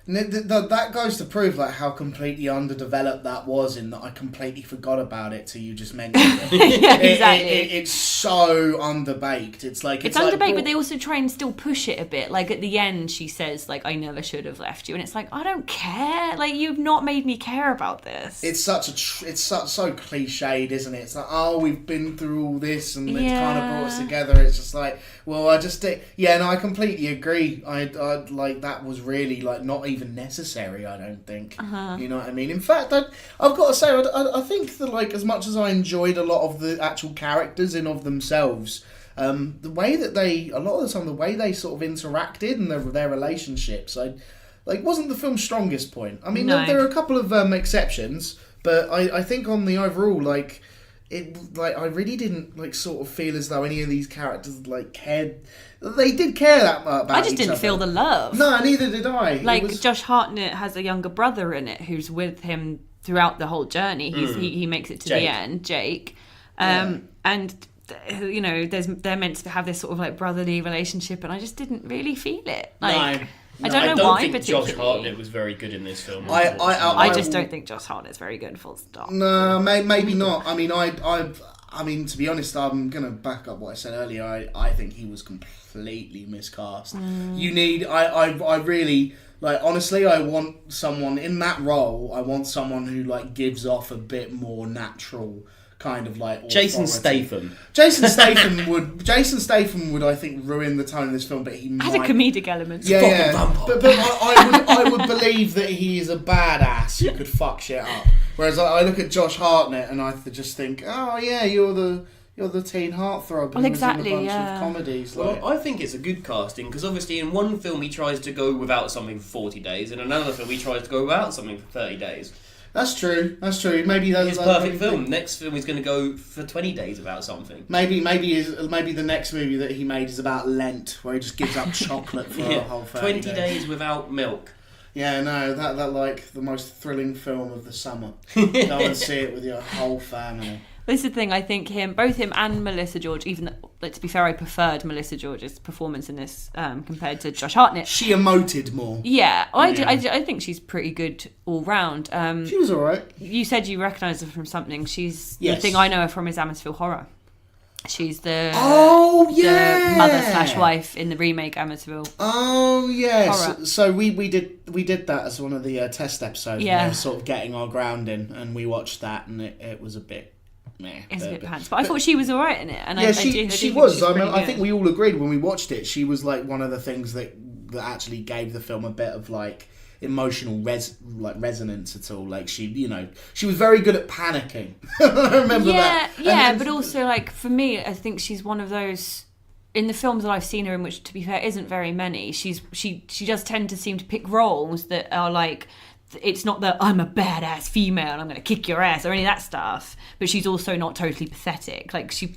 That goes to prove like how completely underdeveloped that was, in that I completely forgot about it till you just mentioned it. Exactly. It's so underbaked. It's underbaked, but they also try and still push it a bit. Like at the end, she says, like, "I never should have left you," and it's like, I don't care. Like, you've not made me care about this. It's so cliched, isn't it? It's like, oh, we've been through all this, and it's kind of brought us together. It's just like, well, I completely agree. I like that was really like not even necessary, I don't think. You know what I mean? In fact, I've got to say, I think that like as much as I enjoyed a lot of the actual characters in of themselves, the way that a lot of the time, the way they sort of interacted and their relationships, wasn't the film's strongest point. I mean, there are a couple of exceptions, but I think on the overall, like, I really didn't like sort of feel as though any of these characters like cared. They did care that much about I just didn't feel the love. No, neither did I. Like, Josh Hartnett has a younger brother in it who's with him throughout the whole journey. He makes it to the end, Jake. And they're meant to have this sort of like brotherly relationship, and I just didn't really feel it. Like, I don't know why, think Josh Hartnett was very good in this film. I just don't think Josh Hartnett's very good, full stop. No, maybe not. I mean, to be honest, I'm going to back up what I said earlier. I think he was completely miscast. I really, like, honestly, I want someone in that role. I want someone who, like, gives off a bit more natural kind of like authority. Jason Statham would I think ruin the tone of this film, but he might. Had a comedic element. But I would believe that he is a badass who could fuck shit up. Whereas I look at Josh Hartnett and I just think, oh yeah, you're the teen heartthrob. Well, exactly. In a bunch of comedies. Well, I think it's a good casting because obviously in one film he tries to go without something for 40 days, in another film he tries to go without something for 30 days. That's true. Maybe that's his perfect film. Next film he's going to go for 20 days without something. Maybe the next movie that he made is about Lent, where he just gives up chocolate for a whole 20 days without milk. Yeah, no, that like the most thrilling film of the summer. Go and see it with your whole family. This is the thing, I think both him and Melissa George, even though, to be fair, I preferred Melissa George's performance in this compared to Josh Hartnett. She emoted more. Yeah, I think she's pretty good all round. She was alright. You said you recognised her from something. The thing I know her from is Atmosphere Horror. She's the yeah, the mother/wife in the remake Amityville. Oh yes, Horror. so we did that as one of the test episodes. Yeah, we were sort of getting our grounding, and we watched that, and it was a bit. Meh, it's a bit pants, but I thought she was all right in it. And yeah, she was. I think we all agreed when we watched it. She was like one of the things that actually gave the film a bit of like emotional resonance at all. Like she was very good at panicking. I remember that. Yeah, but also like for me, I think she's one of those in the films that I've seen her in, which to be fair isn't very many. She does tend to seem to pick roles that are like. It's not that I'm a badass female and I'm going to kick your ass or any of that stuff, but she's also not totally pathetic. Like to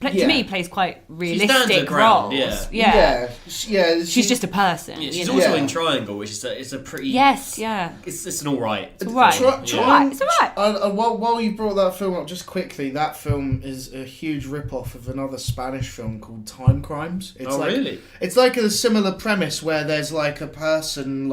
me plays quite realistic roles. Yeah. She's just a person. Yeah, she's also in Triangle, which is it's a pretty it's an all right. It's all right. It's all right. While you brought that film up, just quickly, that film is a huge rip-off of another Spanish film called Time Crimes. It's really? It's like a similar premise where there's like a person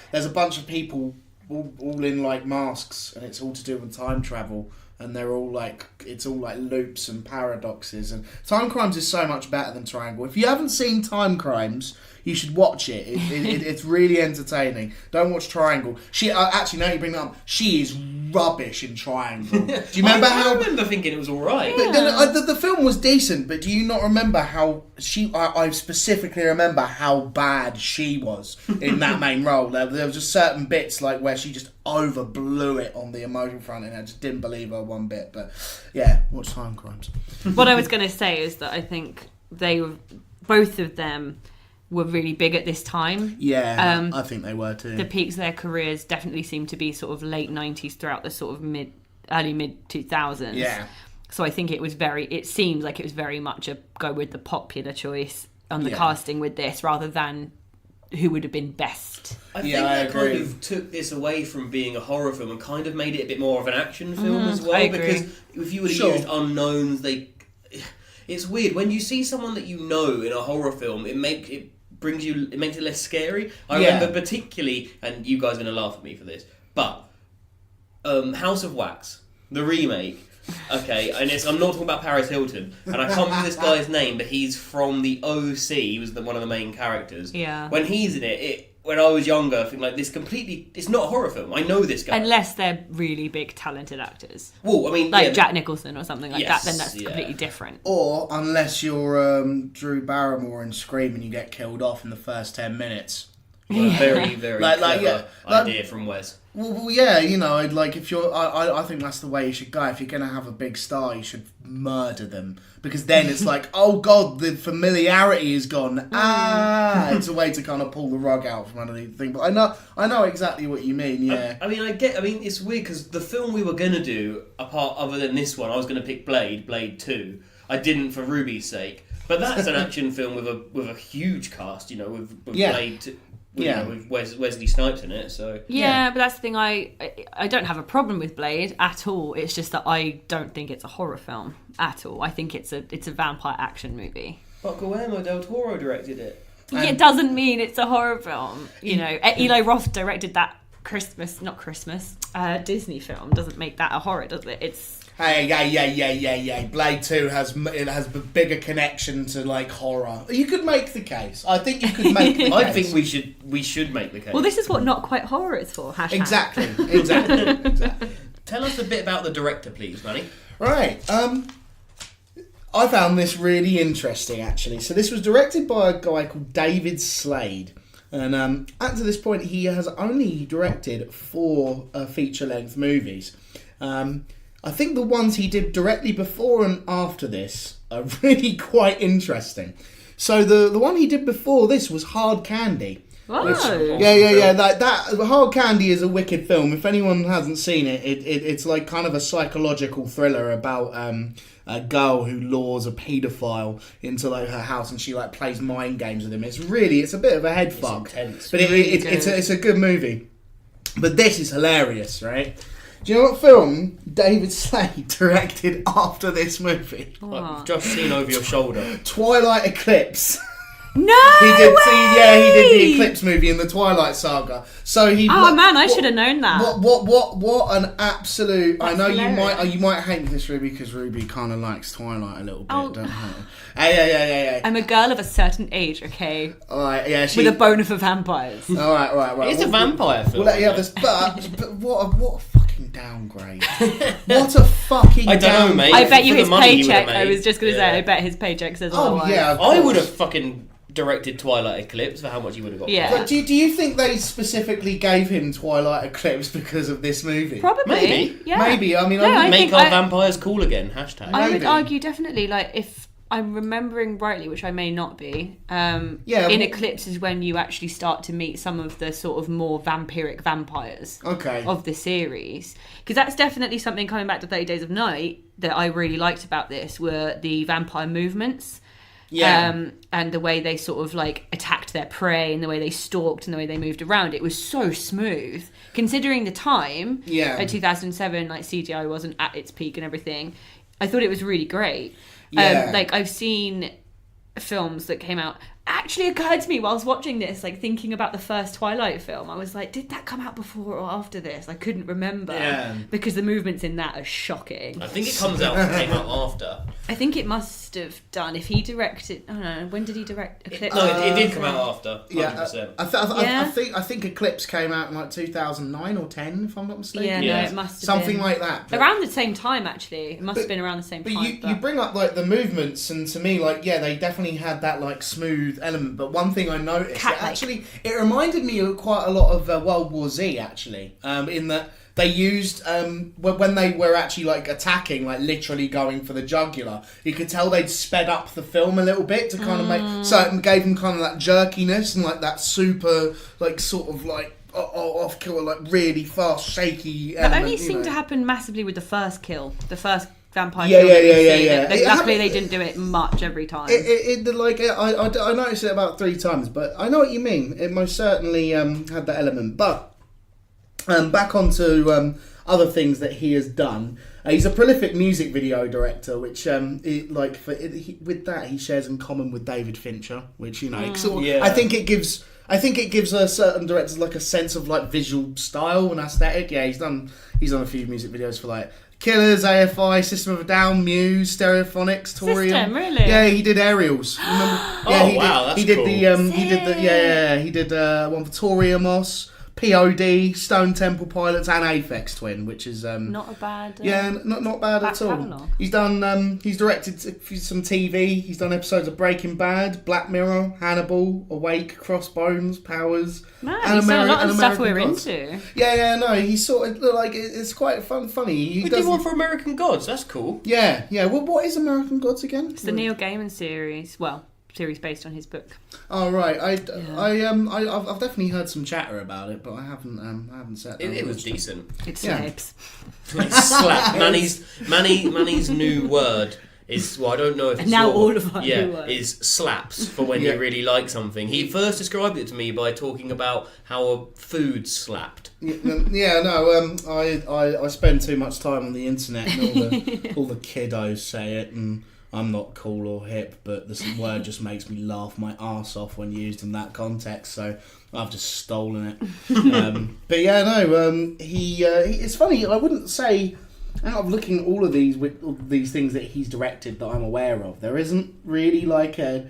there's a bunch of people all in like masks, and it's all to do with time travel, and they're all like it's all like loops and paradoxes. And Time Crimes is so much better than Triangle. If you haven't seen Time Crimes, you should watch it. It's really entertaining. Don't watch Triangle. She actually, now you bring that up, she is rubbish in Triangle. Do you remember I remember thinking it was all right. But the film was decent, but do you not remember how I specifically remember how bad she was in that main role. There was just certain bits like where she just overblew it on the emotion front, and I just didn't believe her one bit. But yeah, watch Time Crimes. What I was going to say is that I think both of them were really big at this time. Yeah, I think they were too. The peaks of their careers definitely seem to be sort of late 90s throughout the sort of early mid 2000s. Yeah. So I think it seems like it was very much a go with the popular choice on the casting with this rather than who would have been best. I think that kind of took this away from being a horror film and kind of made it a bit more of an action film as well. I agree. Because if you would have used unknowns, it's weird when you see someone that you know in a horror film. It makes it less scary. I remember particularly, and you guys are going to laugh at me for this, but House of Wax, the remake. Okay, and I'm not talking about Paris Hilton, and I can't remember this guy's name, but he's from the OC. He was one of the main characters. Yeah. When he's in it, when I was younger, I think like this completely. It's not a horror film. I know this guy. Unless they're really big, talented actors. Well, I mean, like Jack Nicholson or something like that, then that's completely different. Or unless you're Drew Barrymore in Scream and you get killed off in the first 10 minutes. Well, very, very clever idea from Wes. Well, yeah, if you're, I think that's the way you should go. If you're going to have a big star, you should murder them, because then it's like, oh god, the familiarity is gone. It's a way to kind of pull the rug out from underneath the thing. But I know exactly what you mean. Yeah, I mean, it's weird because the film we were going to do, other than this one, I was going to pick Blade 2. I didn't for Ruby's sake, but that's an action film with a huge cast. With Blade 2. With Wesley Snipes in it, so but that's the thing. I don't have a problem with Blade at all. It's just that I don't think it's a horror film at all. I think it's a vampire action movie. But Guillermo del Toro directed it. It doesn't mean it's a horror film. Eli Roth directed that Disney film. Doesn't make that a horror, does it? It's. Hey. Blade 2 has a bigger connection to like horror. You could make the case. I think you could make the case. I think we should make the case. Well, this is what Not Quite Horror is for. #. Exactly. Tell us a bit about the director, please, Manny. Right. I found this really interesting, actually. So this was directed by a guy called David Slade. And up to this point, he has only directed 4 feature-length movies. I think the ones he did directly before and after this are really quite interesting. So the one he did before this was Hard Candy. Oh. That Hard Candy is a wicked film. If anyone hasn't seen it, it's like kind of a psychological thriller about a girl who lures a paedophile into like her house, and she like plays mind games with him. It's a bit of a head fuck, intense. But it's a good movie. But this is hilarious, right? Do you know what film David Slade directed after this movie? I've just seen over your shoulder. Twilight Eclipse. No He did. way! He did the Eclipse movie in the Twilight Saga. So he. Oh man, I should have known that. What an absolute! That's I know hilarious. you might hate this, Ruby, because Ruby kind of likes Twilight a little bit, Oh. don't you? Hey. I'm a girl of a certain age, okay? All right, yeah. With a boner for vampires. All right. It's a vampire film. We'll let you have this, but what a fucking downgrade! What a fucking. I don't know, mate. I bet you For the his money he paycheck. would've I made. was just going to say, I bet his paycheck says Oh otherwise. yeah, of I would course. have fucking directed Twilight Eclipse for how much he would have got. Yeah. But do you think they specifically gave him Twilight Eclipse because of this movie? Probably. Maybe. Yeah. Maybe. I mean, No, I Make think our vampires cool again. Hashtag. I would Maybe. argue definitely, like, if I'm remembering rightly, which I may not be, in well- Eclipse is when you actually start to meet some of the sort of more vampiric vampires Okay. of the series. Because that's definitely something, coming back to 30 Days of Night, that I really liked about this, were the vampire movements. Yeah. And the way they sort of like attacked their prey and the way they stalked and the way they moved around. It was so smooth. Considering the time, Yeah. 2007, like CGI wasn't at its peak and everything. I thought it was really great. Yeah. Like I've seen films that came out. Actually occurred to me whilst watching this, like thinking about the first Twilight film. I was like, did that come out before or after this? I couldn't remember. Yeah. Because the movements in that are shocking. I think it came out after. I think it must have done. If he directed, I don't know, when did he direct Eclipse? No, it did come out after. 100%. Yeah, I think Eclipse came out in like 2009 or 10, if I'm not mistaken. Yeah, Yeah. no, it must have Something been. like that. But, Around the same time, actually. It must have been around the same but time. you bring up like the movements, and to me, like, yeah, they definitely had that like smooth element. But one thing I noticed, it reminded me of quite a lot of World War Z, actually, in that they used when they were actually like attacking, like literally going for the jugular. You could tell they'd sped up the film a little bit to kind of make so it gave them kind of that jerkiness and like that super like sort of like off killer, like really fast shaky. That element, only you seemed know. to happen massively with the first kill. The first vampire Yeah, kill. yeah, that we yeah, see. yeah, That- yeah. Luckily, they didn't do it much every time. I noticed it about 3 times, but I know what you mean. It most certainly had that element. But back onto other things that he has done. He's a prolific music video director, which with that he shares in common with David Fincher, which sort of, Yeah. I think it gives certain directors like a sense of like visual style and aesthetic. Yeah, he's done a few music videos for like Killers, AFI, System of a Down, Muse, Stereophonics, Torium. System, really? Yeah, he did Aerials. Remember? That's he did cool. he did one for Toriamos, POD, Stone Temple Pilots, and Aphex Twin, which is Not a bad. not bad back at all. catalogue. He's done he's directed some TV. He's done episodes of Breaking Bad, Black Mirror, Hannibal, Awake, Crossbones, Powers. Man, and he's done a lot and of stuff American we're Gods. into. Yeah, no, he's sort of like it's quite funny. He We does did one for American Gods. That's cool. Yeah. Well, what is American Gods again? It's the Neil Gaiman series. Well, series based on his book. Oh right, I've definitely heard some chatter about it, but I haven't sat down. It and was watched it. decent. It Yeah. slaps. Slap. Manny's new word is, well, I don't know if it's Now your- all of our yeah, new words. is slaps for when Yeah. you really like something. He first described it to me by talking about how a food slapped. I spend too much time on the internet, and all the kiddos say it, and I'm not cool or hip, but this word just makes me laugh my arse off when used in that context. So I've just stolen it. But yeah, no, he it's funny. I wouldn't say, out of looking at all of these things that he's directed that I'm aware of, there isn't really like a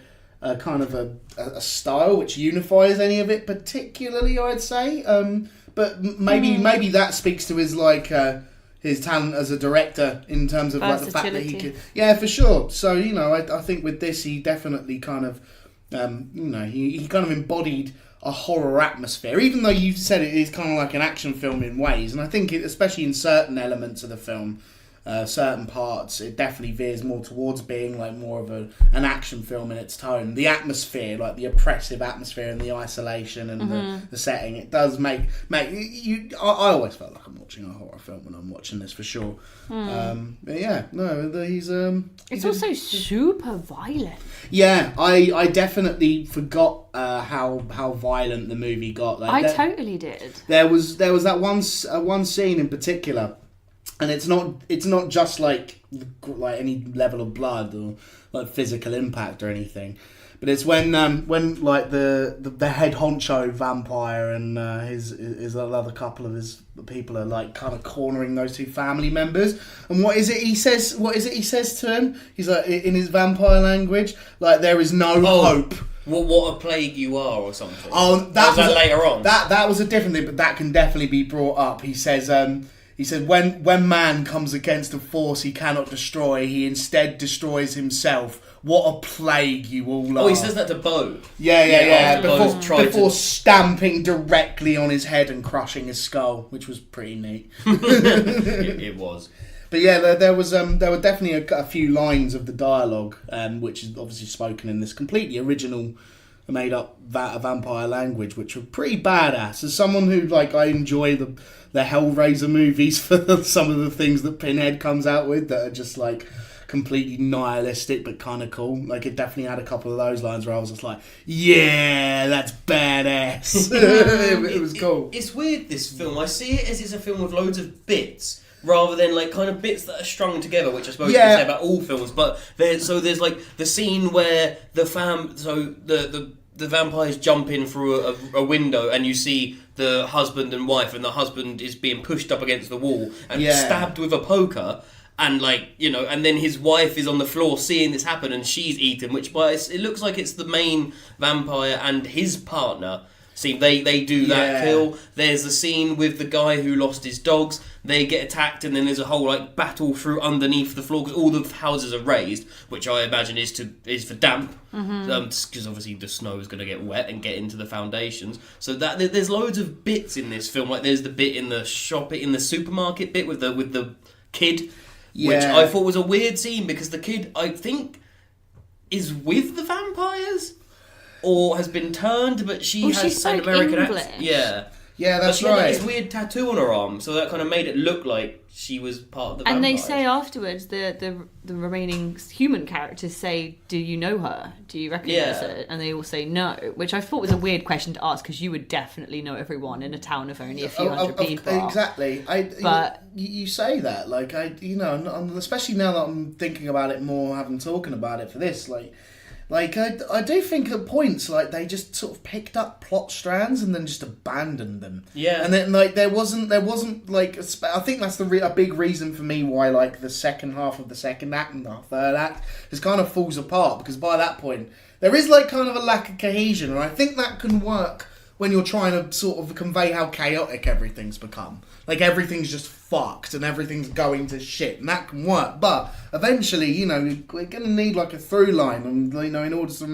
kind of a style which unifies any of it particularly, I'd say. But maybe that speaks to his his talent as a director in terms of like the fact that he Versatility. could. Yeah, for sure. So I think with this he definitely kind of he kind of embodied a horror atmosphere, even though you said it is kind of like an action film in ways, and I think especially in certain elements of the film, certain parts, it definitely veers more towards being like more of an action film in its tone. The atmosphere, like the oppressive atmosphere and the isolation and the setting, it does make you. I always felt like I'm watching a horror film when I'm watching this, for sure. But yeah, no, he's It's also super violent. yeah. I definitely forgot how violent the movie got. Like, I totally did. There was that one scene in particular And it's not just like any level of blood or like physical impact or anything, but it's when like the head honcho vampire and his other couple of his people are like kind of cornering those two family members. And what is it he says to him? He's like, in his vampire language, like, there is no hope. What a plague you are, or something. Oh, that was later on. That was a different thing, but that can definitely be brought up. He says, when man comes against a force he cannot destroy, he instead destroys himself. What a plague you all are. Oh, he says that to Bo. Yeah. Before stamping directly on his head and crushing his skull, which was pretty neat. It was. But yeah, there were definitely a few lines of the dialogue, which is obviously spoken in this completely original, made up vampire language, which were pretty badass. As someone who, like, I enjoy the Hellraiser movies for some of the things that Pinhead comes out with that are just like completely nihilistic but kind of cool. Like, it definitely had a couple of those lines where I was just like, yeah, that's badass. it was cool. It's weird, this film. I see it as it's a film with loads of bits rather than like kind of bits that are strung together, which I suppose you can say about all films. But there's like the scene where the vampires jump in through a window and you see the husband and wife, and the husband is being pushed up against the wall and stabbed with a poker. And and then his wife is on the floor seeing this happen, and she's eaten. Which, it looks like it's the main vampire and his partner. See, they do that kill. There's a scene with the guy who lost his dogs. They get attacked, and then there's a whole battle through underneath the floor because all the houses are raised, which I imagine is for damp, because obviously the snow is going to get wet and get into the foundations. So that there's loads of bits in this film. Like, there's the bit in the shop, in the supermarket bit with the kid. Which I thought was a weird scene because the kid, I think, is with the vampires or has been turned, but she has an American accent. Yeah, that's right. She had this weird tattoo on her arm, so that kind of made it look like she was part of the vampires. And they say afterwards, the remaining human characters say, do you know her? Do you recognise her? And they all say no, which I thought was a weird question to ask because you would definitely know everyone in a town of only a few hundred people. Exactly. You say that, like, especially now that I'm thinking about it more, having talking about it for this, I do think at points, like, they just sort of picked up plot strands and then just abandoned them. Yeah. And then, there wasn't like, I think that's a big reason for me why, like, the second half of the second act and the third act just kind of falls apart, because by that point, there is, like, kind of a lack of cohesion, and I think that can work when you're trying to sort of convey how chaotic everything's become. Like, everything's just fucked and everything's going to shit, and that can work. But eventually, we're going to need, like, a through line, and, in order to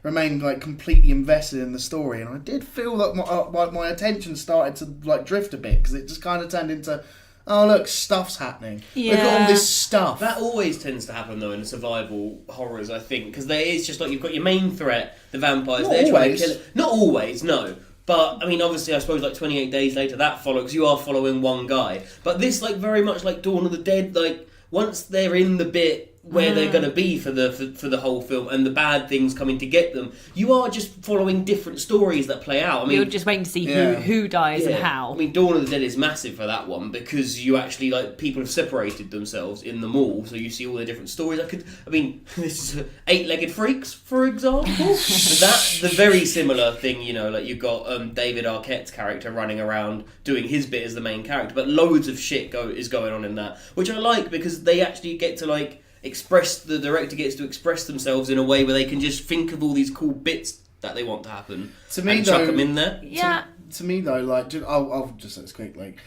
remain like, completely invested in the story. And I did feel that my attention started to, like, drift a bit, because it just kind of turned into, oh, look, stuff's happening. Yeah. Look at all this stuff. That always tends to happen, though, in survival horrors, I think, because it's just like you've got your main threat, the vampires, they're trying to kill it. Not always, no. But, I mean, obviously, I suppose, like, 28 days later, that follows, because you are following one guy. But this, like, very much like Dawn of the Dead, like, once they're in the bit where they're going to be for the whole film, and the bad things coming to get them, you are just following different stories that play out. I mean, you're just waiting to see who dies and how. I mean, Dawn of the Dead is massive for that one, because you actually, like, people have separated themselves in the mall, so you see all the different stories. This is Eight-Legged Freaks, for example. That's the very similar thing, like, you've got David Arquette's character running around doing his bit as the main character, but loads of shit is going on in that, which I like, because they actually get to, like, the director gets to express themselves in a way where they can just think of all these cool bits that they want to happen and chuck them in there. Yeah. To me, though, like, I'll just say this quick, like,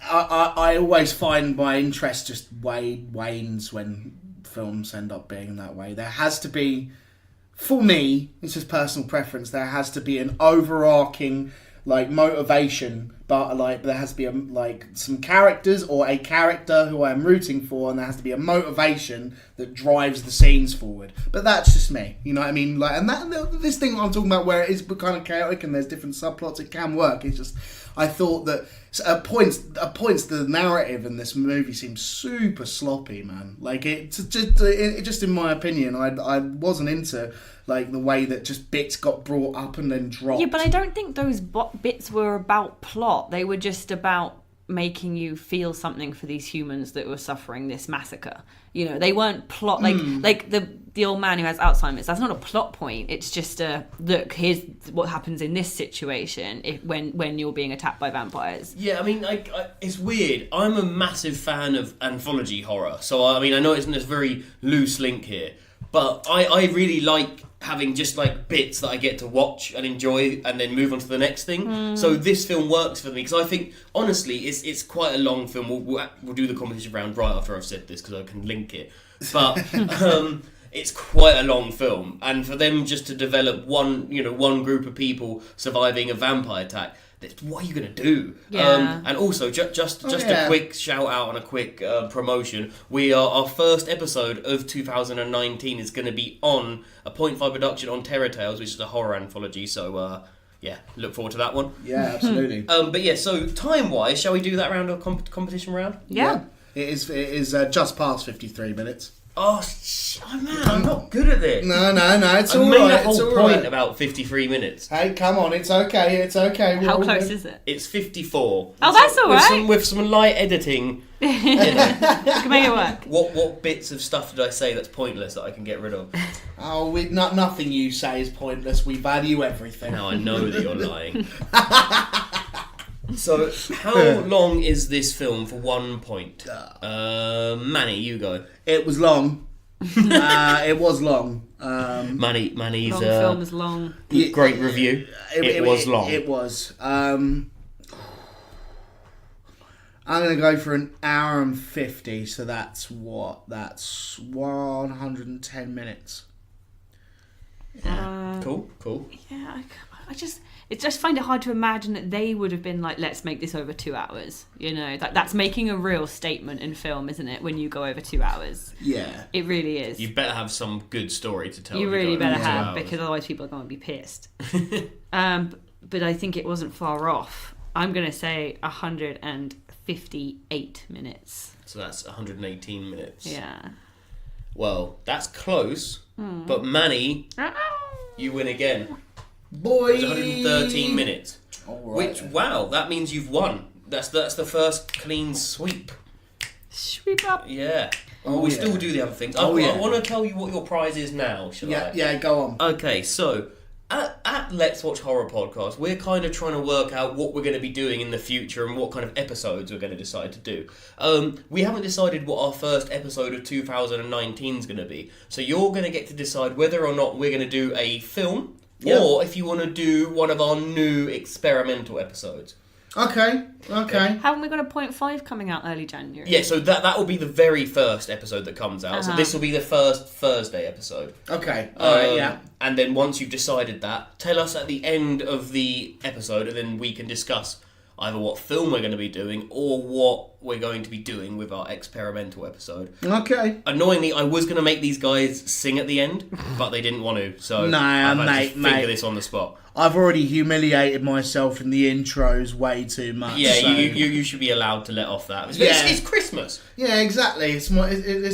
I always find my interest just wanes when films end up being that way. There has to be, for me, it's just personal preference, there has to be an overarching, like, motivation, but, like, there has to be some characters or a character who I'm rooting for, and there has to be a motivation that drives the scenes forward. But that's just me, you know what I mean? Like, and this thing I'm talking about, where it is kind of chaotic and there's different subplots, it can work. It's just, I thought that at points the narrative in this movie seems super sloppy, man. Like, it just in my opinion, I wasn't into, like, the way that just bits got brought up and then dropped. Yeah, but I don't think those bits were about plot. They were just about making you feel something for these humans that were suffering this massacre. You know, they weren't plot like the old man who has Alzheimer's. That's not a plot point. It's just a look. Here's what happens in this situation when you're being attacked by vampires. Yeah, I mean, it's weird. I'm a massive fan of anthology horror, so I mean, I know it's a very loose link here, but I really like having just like bits that I get to watch and enjoy and then move on to the next thing. So this film works for me because I think honestly it's quite a long film. We'll do the competition round right after I've said this because I can link it, but it's quite a long film, and for them just to develop one group of people surviving a vampire attack, what are you going to do? Yeah. And also, just a quick shout out and a quick promotion. Our first episode of 2019 is going to be on a 0.5 production on Terror Tales, which is a horror anthology. So, look forward to that one. Yeah, absolutely. But yeah, so time-wise, shall we do that round of competition round? Yeah. It is just past 53 minutes. Oh man, I'm not good at this. No, it's all I made right. a whole It's all point right. about 53 minutes. Hey, come on, it's okay. How close is it? It's 54. Oh, that's all right. With some light editing. We can make it work. What bits of stuff did I say that's pointless that I can get rid of? Oh, nothing you say is pointless. We value everything. Now I know that you're lying. So, how long is this film for 1 point? Manny, you go. It was long. It was long. Manny's Long film is long. great review. It was long. It was. I'm going to go for an hour and 50, so that's 110 minutes. Cool. Yeah, I just find it hard to imagine that they would have been like, let's make this over 2 hours. You know, that's making a real statement in film, isn't it? When you go over 2 hours, Yeah. it really is. You better have some good story to tell. You if really go over better 2 have, hours. because otherwise people are going to be pissed. But I think it wasn't far off. I'm going to say 158 minutes. So that's 118 minutes. Yeah. Well, that's close, but Manny, you win again. Boy! It's 113 minutes. All right. Which, wow, that means you've won. That's the first clean sweep. Sweep up. Yeah. Oh, we yeah. still do the other things. Oh, I yeah. want to tell you what your prize is now, shall I? Yeah, go on. Okay, so at Let's Watch Horror Podcast, we're kind of trying to work out what we're going to be doing in the future and what kind of episodes we're going to decide to do. We haven't decided what our first episode of 2019 is going to be, so you're going to get to decide whether or not we're going to do a film or if you want to do one of our new experimental episodes. Okay. Haven't we got a 0.5 coming out early January? Yeah, so that will be the very first episode that comes out. So this will be the first Thursday episode. Okay. Alright, yeah. And then once you've decided that, tell us at the end of the episode, and then we can discuss either what film we're going to be doing or what we're going to be doing with our experimental episode. Okay. Annoyingly, I was going to make these guys sing at the end, but they didn't want to, so Nah, I've had to mate. think of this on the spot. I've already humiliated myself in the intros way too much. Yeah, so. you should be allowed to let off that. It's Christmas. Yeah, exactly. It's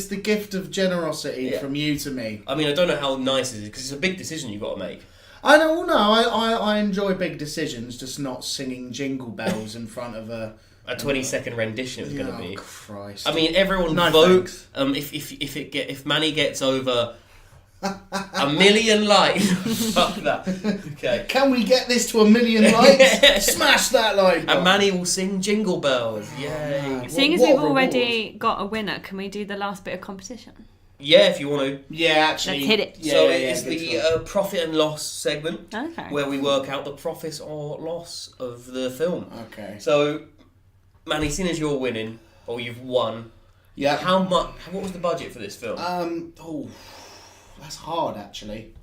the gift of generosity from you to me. I mean, I don't know how nice it is, because it's a big decision you've got to make. I know. No, I enjoy big decisions, just not singing jingle bells in front of a 20-second rendition it was going to be. Christ. I mean, everyone No, vote. thanks. If Manny gets over 1 million likes, fuck that. Okay. Can we get this to 1 million likes? Smash that like button. And Manny will sing Jingle Bells. Yay! Seeing as What we've reward? already got a winner, can we do the last bit of competition? Yeah, if you want to. Yeah, actually. Let's hit it. Yeah, So yeah, it's good the stuff. profit and loss segment, Okay. where we work out the profits or loss of the film. Okay. So, Manny, seeing as you're winning or you've won, Yeah. how much? What was the budget for this film? That's hard actually.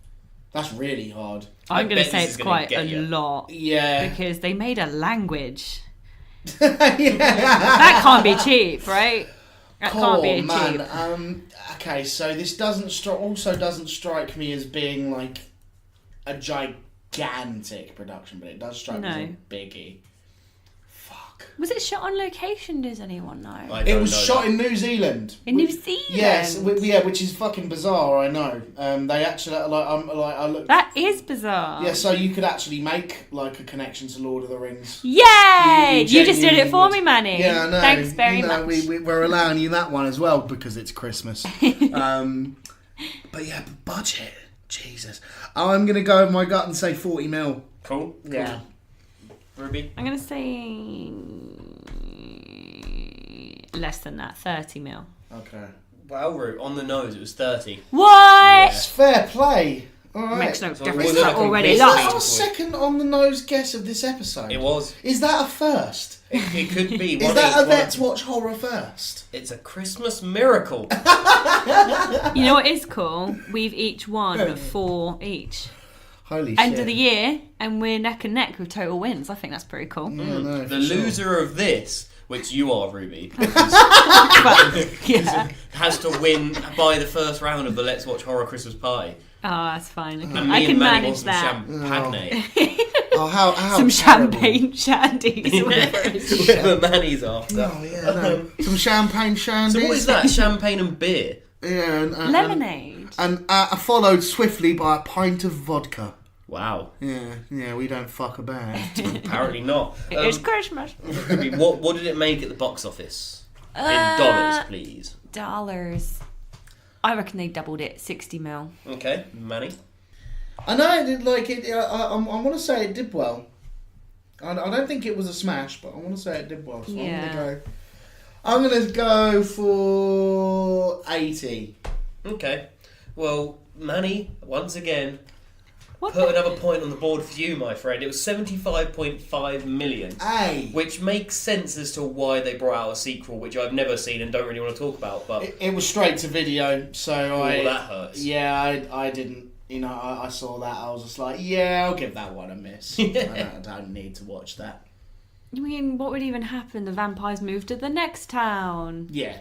That's really hard. I'm going to bet say this it's is gonna quite get a you. lot. Yeah. Because they made a language. Yeah. That can't be cheap, right? That can't be man. cheap. Okay, so this doesn't strike me as being like a gigantic production, but it does strike me as a biggie. Fuck. Was it shot on location? Does anyone know? I It don't was know shot that. in New Zealand. In New Zealand? Yes, which is fucking bizarre. I know. They actually I looked. That is bizarre. Yeah, so you could actually make like a connection to Lord of the Rings. Yay! You just did genuinely it for would. me, Manny. Yeah, I know. Thanks very much. We're allowing you that one as well because it's Christmas. But yeah, budget. Jesus. I'm going to go with my gut and say 40 mil. Cool. Yeah. Ruby? I'm going to say less than that, 30 mil. Okay. Well, Roo, on the nose, it was 30. What? It's fair play. All right. Makes no So difference. was it That a already complete- Is that lied. our second on the nose guess of this episode? It was. Is that a first? It could be. Is that a Let's Watch Horror first? It's a Christmas miracle. You know what is cool? We've each won 4 each. Holy End shit. of the year, and we're neck and neck with total wins. I think that's pretty cool. Yeah, no, The for sure. loser of this, which you are, Ruby, But, yeah. has to win by the first round of the Let's Watch Horror Christmas Party. Oh, that's fine. And I me can and Manny manage want that. some champagne. Oh, how Some terrible. champagne shandies. or whatever it is. With the Manny's after. Oh, yeah, no. Some champagne shandies. So what is that? Champagne and beer? Yeah, Lemonade. And followed swiftly by a pint of vodka. Wow. Yeah, we don't fuck about. Apparently not. It's Christmas. Ruby, what did it make at the box office? In dollars, please. Dollars. I reckon they doubled it. 60 mil. Okay, Manny. I know it did like it. I want to say it did well. I don't think it was a smash, but I want to say it did well. So Yeah. I'm gonna go for 80. Okay. Well, Manny, once again, What put the- another point on the board for you, my friend. It was 75.5 million. Hey. Which makes sense as to why they brought out a sequel, which I've never seen and don't really want to talk about. But It was straight to video, so that hurts. Yeah, I didn't. You know, I saw that. I was just like, yeah, I'll give that one a miss. I don't need to watch that. I mean, what would even happen? The vampires moved to the next town. Yeah.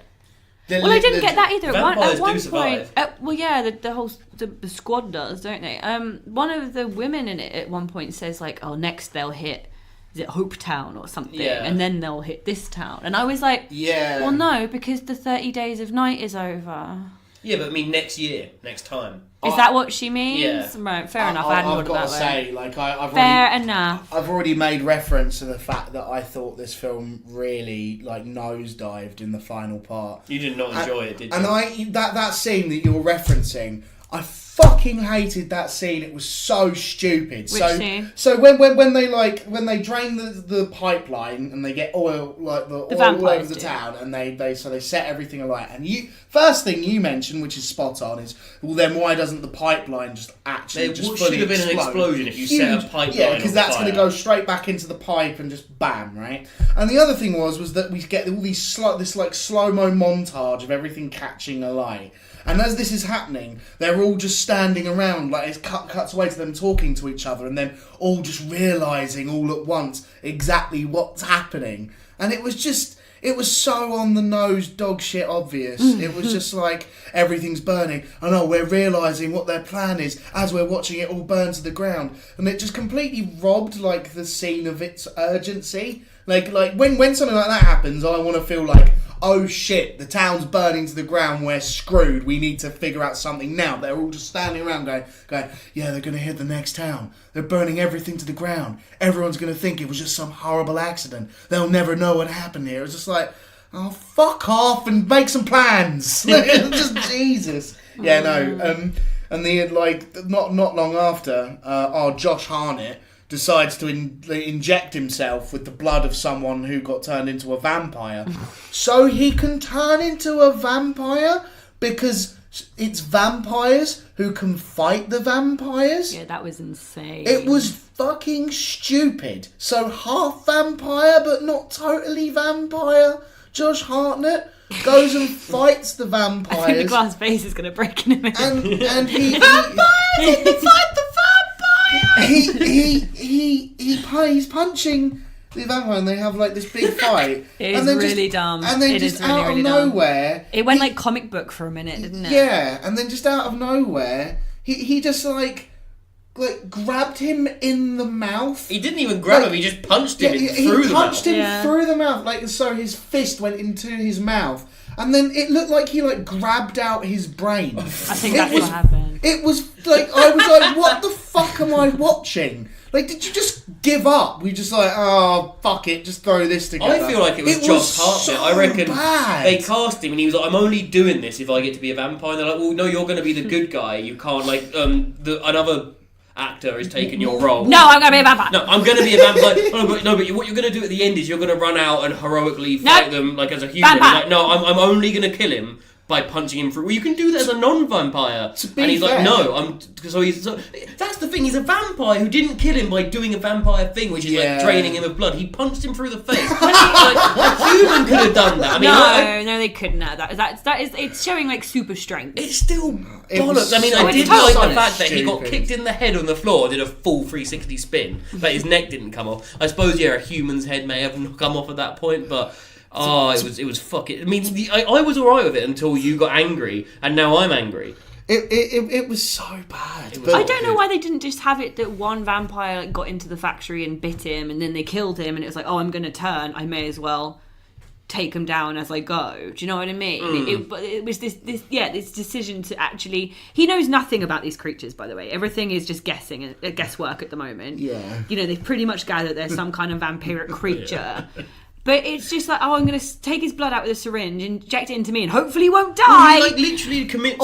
Well, I didn't get that either. Vampires At one do survive. point, well, yeah, the squad does, don't they? One of the women in it at one point says like, "Oh, next they'll hit, is it Hope Town or something, Yeah. and then they'll hit this town." And I was like, Yeah. "Well, no, because the 30 Days of Night is over." Yeah, but I mean next year, next time. Is that what she means? Yeah. Right, fair enough. I hadn't I've thought got of to that way. say, like, I've Fair already, enough. I've already made reference to the fact that I thought this film really like nosedived in the final part. You did not enjoy it, did you? And that scene that you're referencing, I fucking hated that scene. It was so stupid. Which scene? So when they drain the pipeline and they get oil like the oil all over vampires the do. town and they set everything alight. And first thing you mentioned, which is spot on, is well then why doesn't the pipeline just actually There just should fully have been an explode? explosion if you set a pipeline Yeah, because on that's fire. going to go straight back into the pipe and just bam, right? And the other thing was that we get all these this like slow-mo montage of everything catching alight. And as this is happening, they're all just standing around, like it cuts away to them talking to each other and then all just realising all at once exactly what's happening. And it was so on the nose, dog shit obvious. It was just like, everything's burning. And we're realising what their plan is as we're watching it all burn to the ground. And it just completely robbed, like, the scene of its urgency. Like when something like that happens, I want to feel like, oh shit, the town's burning to the ground, we're screwed, we need to figure out something now. They're all just standing around going, yeah, they're going to hit the next town. They're burning everything to the ground. Everyone's going to think it was just some horrible accident. They'll never know what happened here. It's just like, oh, fuck off and make some plans. Just Jesus. Yeah, no. And then, like, not long after, our Josh Hartnett decides to inject himself with the blood of someone who got turned into a vampire. So he can turn into a vampire because it's vampires who can fight the vampires. Yeah, that was insane. It was fucking stupid. So half vampire but not totally vampire. Josh Hartnett goes and fights the vampires. I think the glass vase is going to break in a minute. and he Vampires! To fight the vampires! he's punching the vampire and they have like this big fight. It is and then really dumb. And then It just is really, out really of dumb. nowhere, It went like comic book for a minute, didn't it? yeah, and then just out of nowhere, he just like grabbed him in the mouth. He didn't even grab him, he just punched him through the mouth. He punched him through the mouth, so his fist went into his mouth. And then it looked like he grabbed out his brain. I think that's what happened. It was I was like, what the fuck am I watching? Did you just give up? We just oh, fuck it, just throw this together. I feel like it was Josh Hartnett. So I reckon bad. They cast him and he was like, I'm only doing this if I get to be a vampire. And they're like, well, no, you're going to be the good guy. You can't, another actor is taking your role. No, I'm going to be a vampire. No, I'm going to be a vampire. But what you're going to do at the end is you're going to run out and heroically fight them as a human. Vampire. No, I'm only going to kill him by punching him through. Well, you can do that as a non-vampire. And he's fair. like, no, that's the thing. He's a vampire who didn't kill him by doing a vampire thing, which is draining him of blood. He punched him through the face. A human could have done that. No, they couldn't have. That is, it's showing super strength. It's still bollocks. I did like the fact that he got kicked in the head on the floor, did a full 360 spin, but his neck didn't come off. I suppose a human's head may have come off at that point, but. It was fucking. I was alright with it until you got angry, and now I'm angry. It was so bad. I don't know why they didn't just have it that one vampire got into the factory and bit him, and then they killed him, and it was like, oh, I'm going to turn. I may as well take him down as I go. Do you know what I mean? But it was this decision to actually. He knows nothing about these creatures, by the way. Everything is just guesswork at the moment. Yeah. They've pretty much gathered there's some kind of vampiric creature. But it's just I'm going to take his blood out with a syringe, inject it into me, and hopefully he won't die. Well, he literally commits.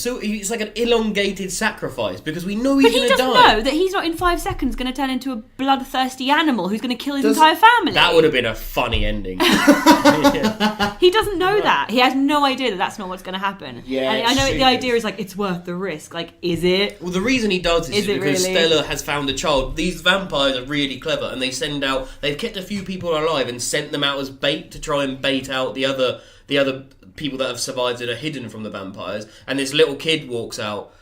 It's like an elongated sacrifice because we know he's going to die. But he doesn't know that he's not in 5 seconds going to turn into a bloodthirsty animal who's going to kill his entire family. That would have been a funny ending. He doesn't know that. He has no idea that that's not what's going to happen. Yeah, and I know the idea is it's worth the risk. Is it? Well, the reason he does is because really? Stella has found a child. These vampires are really clever, and they've kept a few people alive and sent them out as bait to try and bait out the other people that have survived and are hidden from the vampires. And this little kid walks out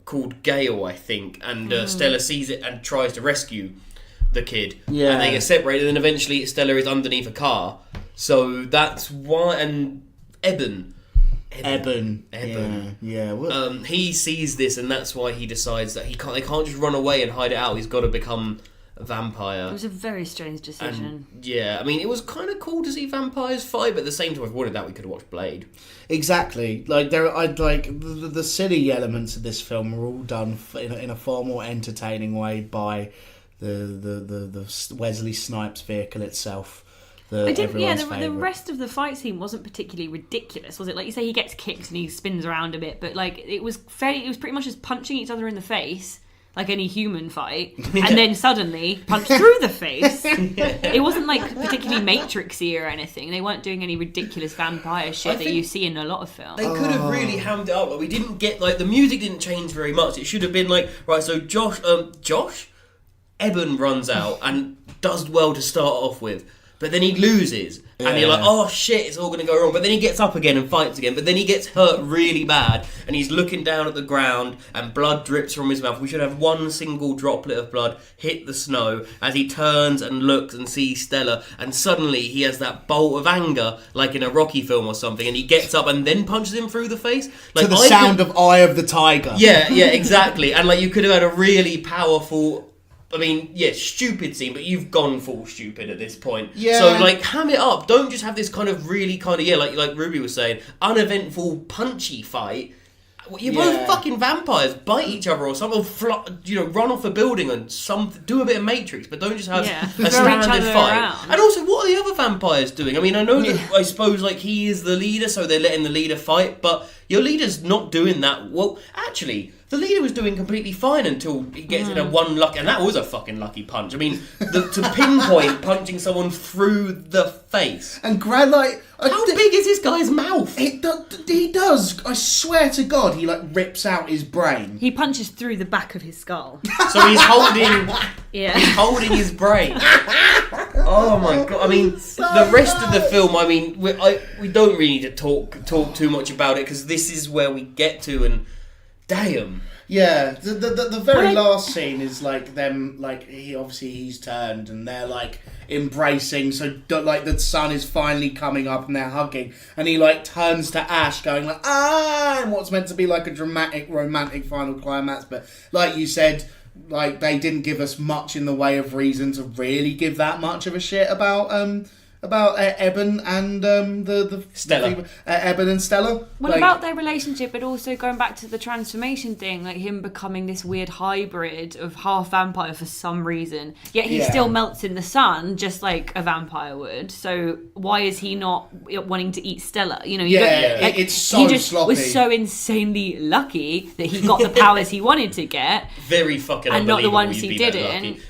called Gale, I think, and Stella sees it and tries to rescue the kid. Yeah. And they get separated, and eventually Stella is underneath a car. So that's why. And Eben. Yeah. He sees this, and that's why he decides that they can't just run away and hide it out. He's got to become a vampire. It was a very strange decision. And, it was kind of cool to see vampires fight, but at the same time, if we wanted that, we could have watched Blade. Exactly. The silly elements of this film were all done in a far more entertaining way by the Wesley Snipes vehicle itself. The rest of the fight scene wasn't particularly ridiculous, was it? Like you say, he gets kicked and he spins around a bit, but it was pretty much just punching each other in the face. Like any human fight, and then suddenly punch through the face. It wasn't particularly Matrixy or anything. They weren't doing any ridiculous vampire shit that you see in a lot of films. They could have really hammed it up. We didn't get the music didn't change very much. It should have been so Josh, Eben runs out and does well to start off with. But then he loses, and you're like, oh shit, it's all going to go wrong. But then he gets up again and fights again. But then he gets hurt really bad, and he's looking down at the ground, and blood drips from his mouth. We should have one single droplet of blood hit the snow as he turns and looks and sees Stella. And suddenly he has that bolt of anger, like in a Rocky film or something, and he gets up and then punches him through the face. To the sound of Eye of the Tiger. Yeah, exactly. And you could have had a really powerful... stupid scene, but you've gone full stupid at this point. Yeah. So, ham it up. Don't just have this kind of really like Ruby was saying, uneventful, punchy fight. You're both fucking vampires. Bite each other or something. Run off a building and do a bit of Matrix, but don't just have a standard fight. Around. And also, what are the other vampires doing? I know that I suppose he is the leader, so they're letting the leader fight, but your leader's not doing that. Well, actually, the leader was doing completely fine until he gets in a one lucky, and that was a fucking lucky punch. To pinpoint punching someone through the face. And how big is this guy's mouth? He does. I swear to God, he rips out his brain. He punches through the back of his skull. So he's holding. Yeah. He's holding his brain. Oh my God! The rest of the film. We don't really need to talk too much about it because this is where we get to, and damn. Yeah, the very last scene is like them, like he's turned and they're like embracing. So like the sun is finally coming up and they're hugging, and he like turns to Ash, going like and what's meant to be like a dramatic romantic final climax. But like you said, like they didn't give us much in the way of reason to really give that much of a shit about Eben and the Stella. Eben and Stella. Well, about their relationship, but also going back to the transformation thing, like him becoming this weird hybrid of half vampire for some reason. Yet he still melts in the sun, just like a vampire would. So why is he not wanting to eat Stella? You know, it's so he just sloppy. was so insanely lucky that he got the powers he wanted to get, Very fucking and not the unbelievable ones you'd he be that didn't. lucky.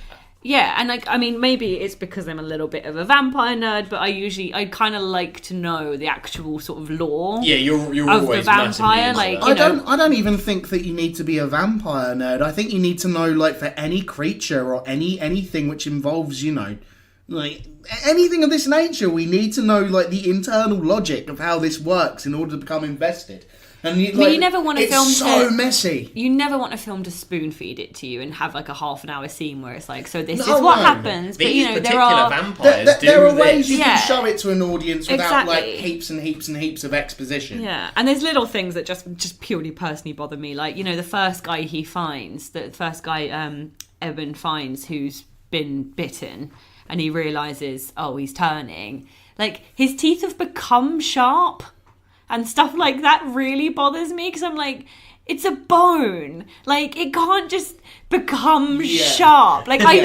Yeah, and like, I mean, maybe it's because I'm a little bit of a vampire nerd, but I kind of like to know the actual sort of lore. Yeah, you're of always the vampire. massively into Like, that. I don't even think that you need to be a vampire nerd. I think you need to know, like, for any creature or anything which involves, you know, like anything of this nature, we need to know like the internal logic of how this works in order to become invested. And you never want a film so messy. You never want a film to spoon feed it to you and have like a half an hour scene where it's like, so this is No, what no. happens. But These you know, particular vampires There are do ways this. you Yeah. can show it to an audience without like Exactly. heaps and heaps and heaps of exposition. Yeah, and there's little things that just purely personally bother me. Like, you know, the first guy Eben finds who's been bitten, and he realises, oh, he's turning. Like, his teeth have become sharp, and stuff like that really bothers me, because I'm like, it's a bone. Like, it can't just become sharp. Like, I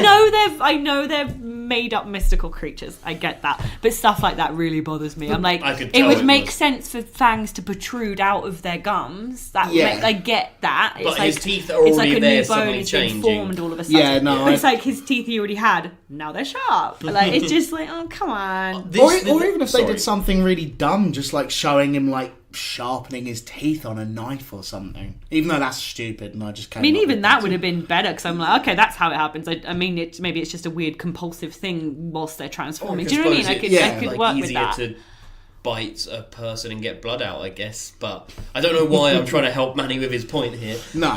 know they're made up mystical creatures. I get that, but stuff like that really bothers me. I'm like, it would make sense for fangs to protrude out of their gums. I get that. But it's his like, teeth are already it's like a there, new bone suddenly has been changing. formed all of a sudden. Yeah, no, But it's like his teeth he already had. Now they're sharp. Like, it's just like, oh, come on. Or even if they did something really dumb, just like showing him like sharpening his teeth on a knife or something. Even though that's stupid, and I just can't. I mean, even that would have been better, because I'm like, okay, that's how it happens. I mean, maybe it's just a weird compulsive thing whilst they're transforming. Do you know what I mean? I could work with that. Easier to bite a person and get blood out, I guess. But I don't know why I'm trying to help Manny with his point here. No.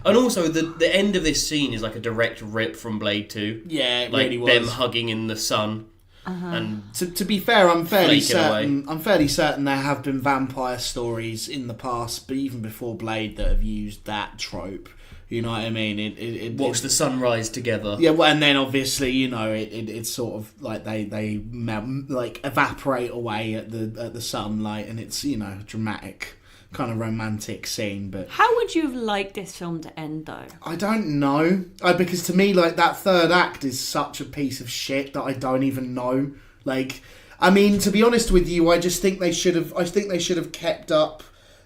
And also the end of this scene is like a direct rip from Blade 2. Yeah, it like really was. them hugging in the sun. And To be fair, I'm fairly flaking certain there have been vampire stories in the past, but even before Blade, that have used that trope. You know what I mean? watch the sunrise together. Yeah, well, and then obviously, you know, it's sort of like they melt, like evaporate away at the sunlight, and it's, you know, dramatic kind of romantic scene. But How would you have liked this film to end, though? I don't know, because to me, like, that third act is such a piece of shit that I don't even know. Like, I mean, to be honest with you, I just think they should have. I think they should have kept up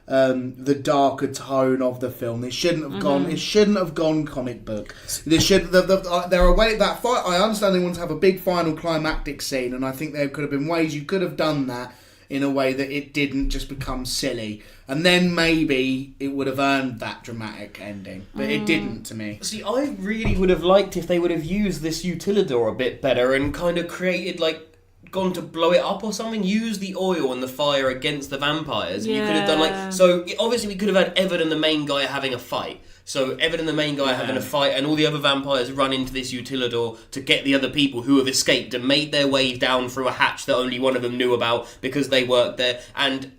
the darker tone of the film. It shouldn't have gone. It shouldn't have gone comic book. There should. There are ways that fight. I understand they want to have a big final climactic scene, and I think there could have been ways you could have done that in a way that it didn't just become silly, and then maybe it would have earned that dramatic ending. But it didn't, to me. See, I really would have liked if they would have used this utilidor a bit better and kind of created, like, gone to blow it up or something. Use the oil and the fire against the vampires. And you could have done, like... So, obviously, we could have had Evan and the main guy having a fight. So, Evan and the main guy having a fight, and all the other vampires run into this utilidor to get the other people who have escaped and made their way down through a hatch that only one of them knew about because they worked there. And,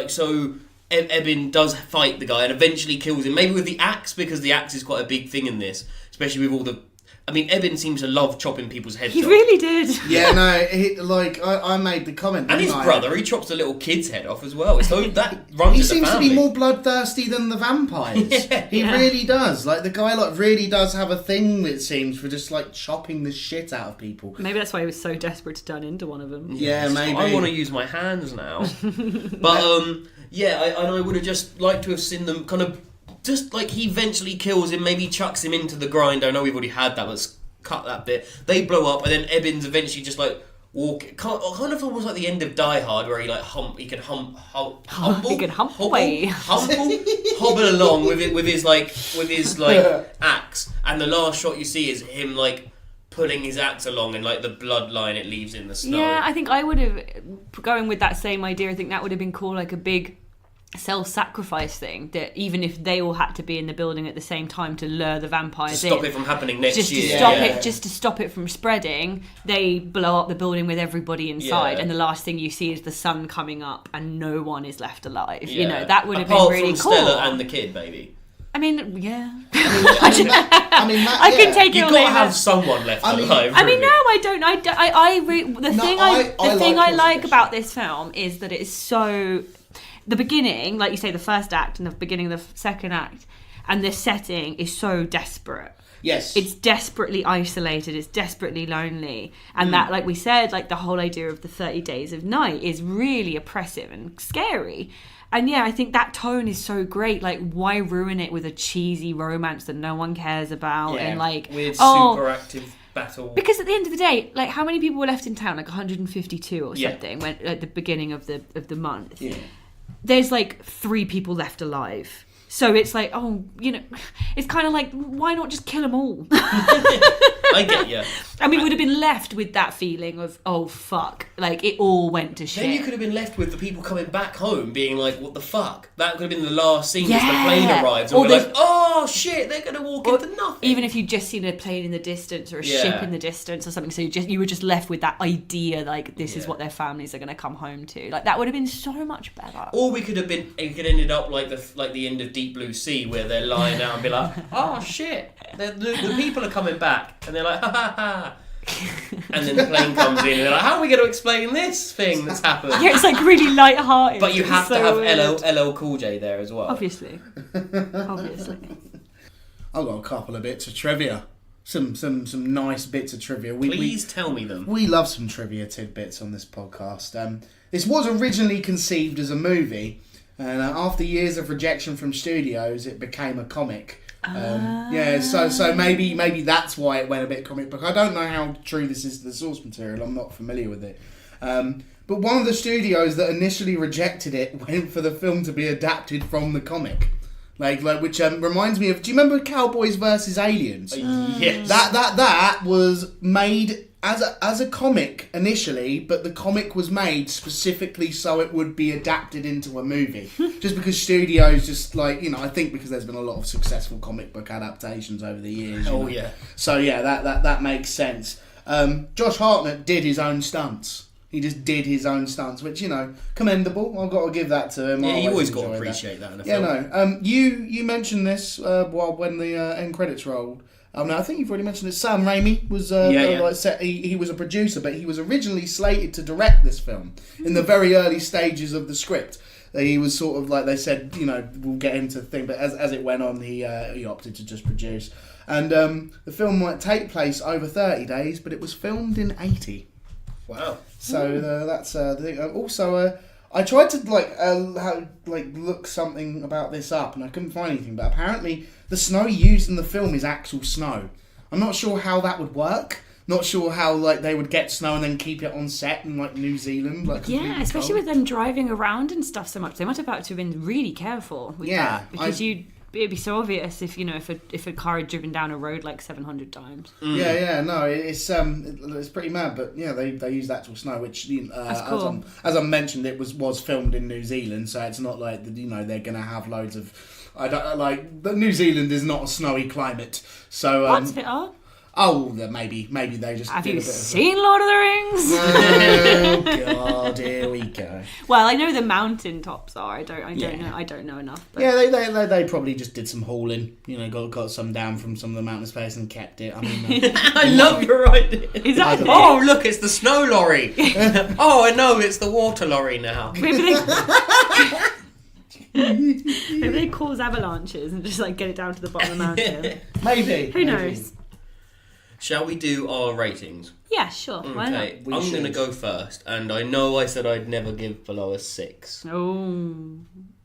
so... Eben does fight the guy and eventually kills him, maybe with the axe, because the axe is quite a big thing in this, especially with all the... I mean, Eben seems to love chopping people's heads off. He really did. Yeah, no, I made the comment. And his brother, he chops a little kid's head off as well. So that runs He in the seems to family. be more bloodthirsty than the vampires. He really does. Like, the guy, like, really does have a thing, it seems, for just, like, chopping the shit out of people. Maybe that's why he was so desperate to turn into one of them. Yeah, maybe. I want to use my hands now. But, I would have just liked to have seen them kind of... Just, like, he eventually kills him, maybe chucks him into the grinder. I know we've already had that, let's cut that bit. They blow up, and then Eben's eventually just, like, walk... Kind of almost like the end of Die Hard, where he, like, he can humble... He can hump away. Hobble along with his axe. And the last shot you see is him, like, pulling his axe along, and, like, the bloodline it leaves in the snow. Yeah, I think I would have, going with that same idea, I think that would have been cool, like a big self-sacrifice thing, that even if they all had to be in the building at the same time to lure the vampires to stop it from happening next year. Just to stop it from spreading, they blow up the building with everybody inside, and the last thing you see is the sun coming up and no one is left alive. You know, that would have been really cool. Stella and the kid, maybe. I mean, yeah. I can take it. You've got to have someone left alive. I mean, no, I don't. The thing I like about this film is that it's so. The beginning, like you say, the first act and the beginning of the second act, and the setting is so desperate. Yes. It's desperately isolated, it's desperately lonely. And that, like we said, like the whole idea of the 30 days of night is really oppressive and scary. And yeah, I think that tone is so great. Like, why ruin it with a cheesy romance that no one cares about? And like, weird super active battle. Because at the end of the day, like, how many people were left in town? Like 152 or something when at the beginning of the month. Yeah. There's like 3 people left alive. So it's like, oh, you know, it's kind of like, why not just kill them all? I get you. And we would have been left with that feeling of, oh, fuck. Like, it all went to shit. Then you could have been left with the people coming back home being like, what the fuck? That could have been the last scene as the plane arrives. And we're like, oh, shit, they're going to walk into nothing. Even if you'd just seen a plane in the distance or a ship in the distance or something. So you were just left with that idea, like, this is what their families are going to come home to. Like, that would have been so much better. Or we could have been, it could have ended up like the end of Deep Blue Sea, where they're lying down and be like, oh, shit, the people are coming back. And they're like, ha ha ha. And then the plane comes in and they're like, how are we going to explain this thing that's happened? Yeah, it's like really light-hearted. But you have to have LL Cool J there as well. Obviously. I've got a couple of bits of trivia. Some nice bits of trivia. Please tell me them. We love some trivia tidbits on this podcast. This was originally conceived as a movie, and after years of rejection from studios, it became a comic. So maybe that's why it went a bit comic book. I don't know how true this is to the source material. I'm not familiar with it. But one of the studios that initially rejected it went for the film to be adapted from the comic. Which reminds me of. Do you remember Cowboys vs Aliens? Yes. That was made as a comic initially, but the comic was made specifically so it would be adapted into a movie. Just because studios I think because there's been a lot of successful comic book adaptations over the years. Yeah. So yeah, that makes sense. Josh Hartnett did his own stunts. He just did his own stunts, which, commendable. I've got to give that to him. Yeah, you always got to appreciate that in a film. Yeah, no. You mentioned this when the end credits rolled. No, I think you've already mentioned it. Sam Raimi was he was a producer, but he was originally slated to direct this film in the very early stages of the script. He was sort of like they said, we'll get into the thing, but as it went on, he opted to just produce. And the film might take place over 30 days, but it was filmed in 80. Wow. So that's the thing. Also, I tried to look something about this up, and I couldn't find anything. But apparently, the snow used in the film is actual snow. I'm not sure how that would work. Not sure how they would get snow and then keep it on set in New Zealand. Especially with them driving around and stuff so much. They must have had to have been really careful with that because it'd be so obvious if if a car had driven down a road 700 times. It's pretty mad, but they used actual snow, which that's cool. As I mentioned, it was filmed in New Zealand, so it's not like they're gonna have loads of. I don't New Zealand is not a snowy climate, so parts of it are. Oh, maybe they just. Have you seen Lord of the Rings? Oh God, here we go. Well, I know the mountain tops are. I don't know enough. But. Yeah, they probably just did some hauling. Got some down from some of the mountain space and kept it. I mean, I love your idea. Exactly. Oh, look, it's the snow lorry. Oh, I know, it's the water lorry now. Maybe they cause avalanches and just get it down to the bottom of the mountain. Maybe. Who knows? Shall we do our ratings? Yeah, sure. Why not? Okay, I'm going to go first, and I know I said I'd never give below a 6. Oh.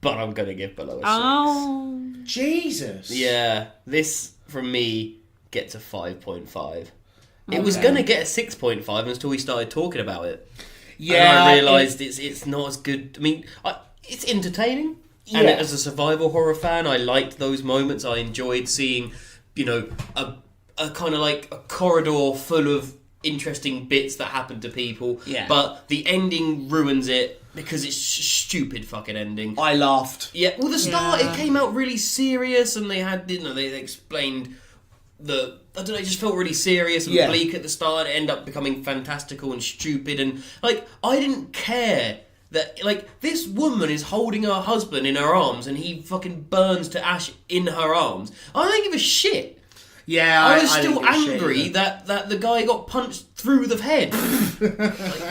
But I'm going to give below a 6. Oh. Jesus. Yeah, this, from me, gets a 5.5. It was going to get a 6.5 until we started talking about it. Yeah. And I realised it's not as good. I mean, it's entertaining. Yeah. And as a survival horror fan, I liked those moments. I enjoyed seeing, a kind of a corridor full of interesting bits that happen to people. Yeah. But the ending ruins it because it's stupid fucking ending. I laughed. Yeah, well, the start, it came out really serious, and they had, they explained I don't know, it just felt really serious and bleak at the start, and it ended up becoming fantastical and stupid, and, like, I didn't care that, like, this woman is holding her husband in her arms, and he fucking burns to ash in her arms. I don't give a shit. Yeah, I was still angry that the guy got punched through the head.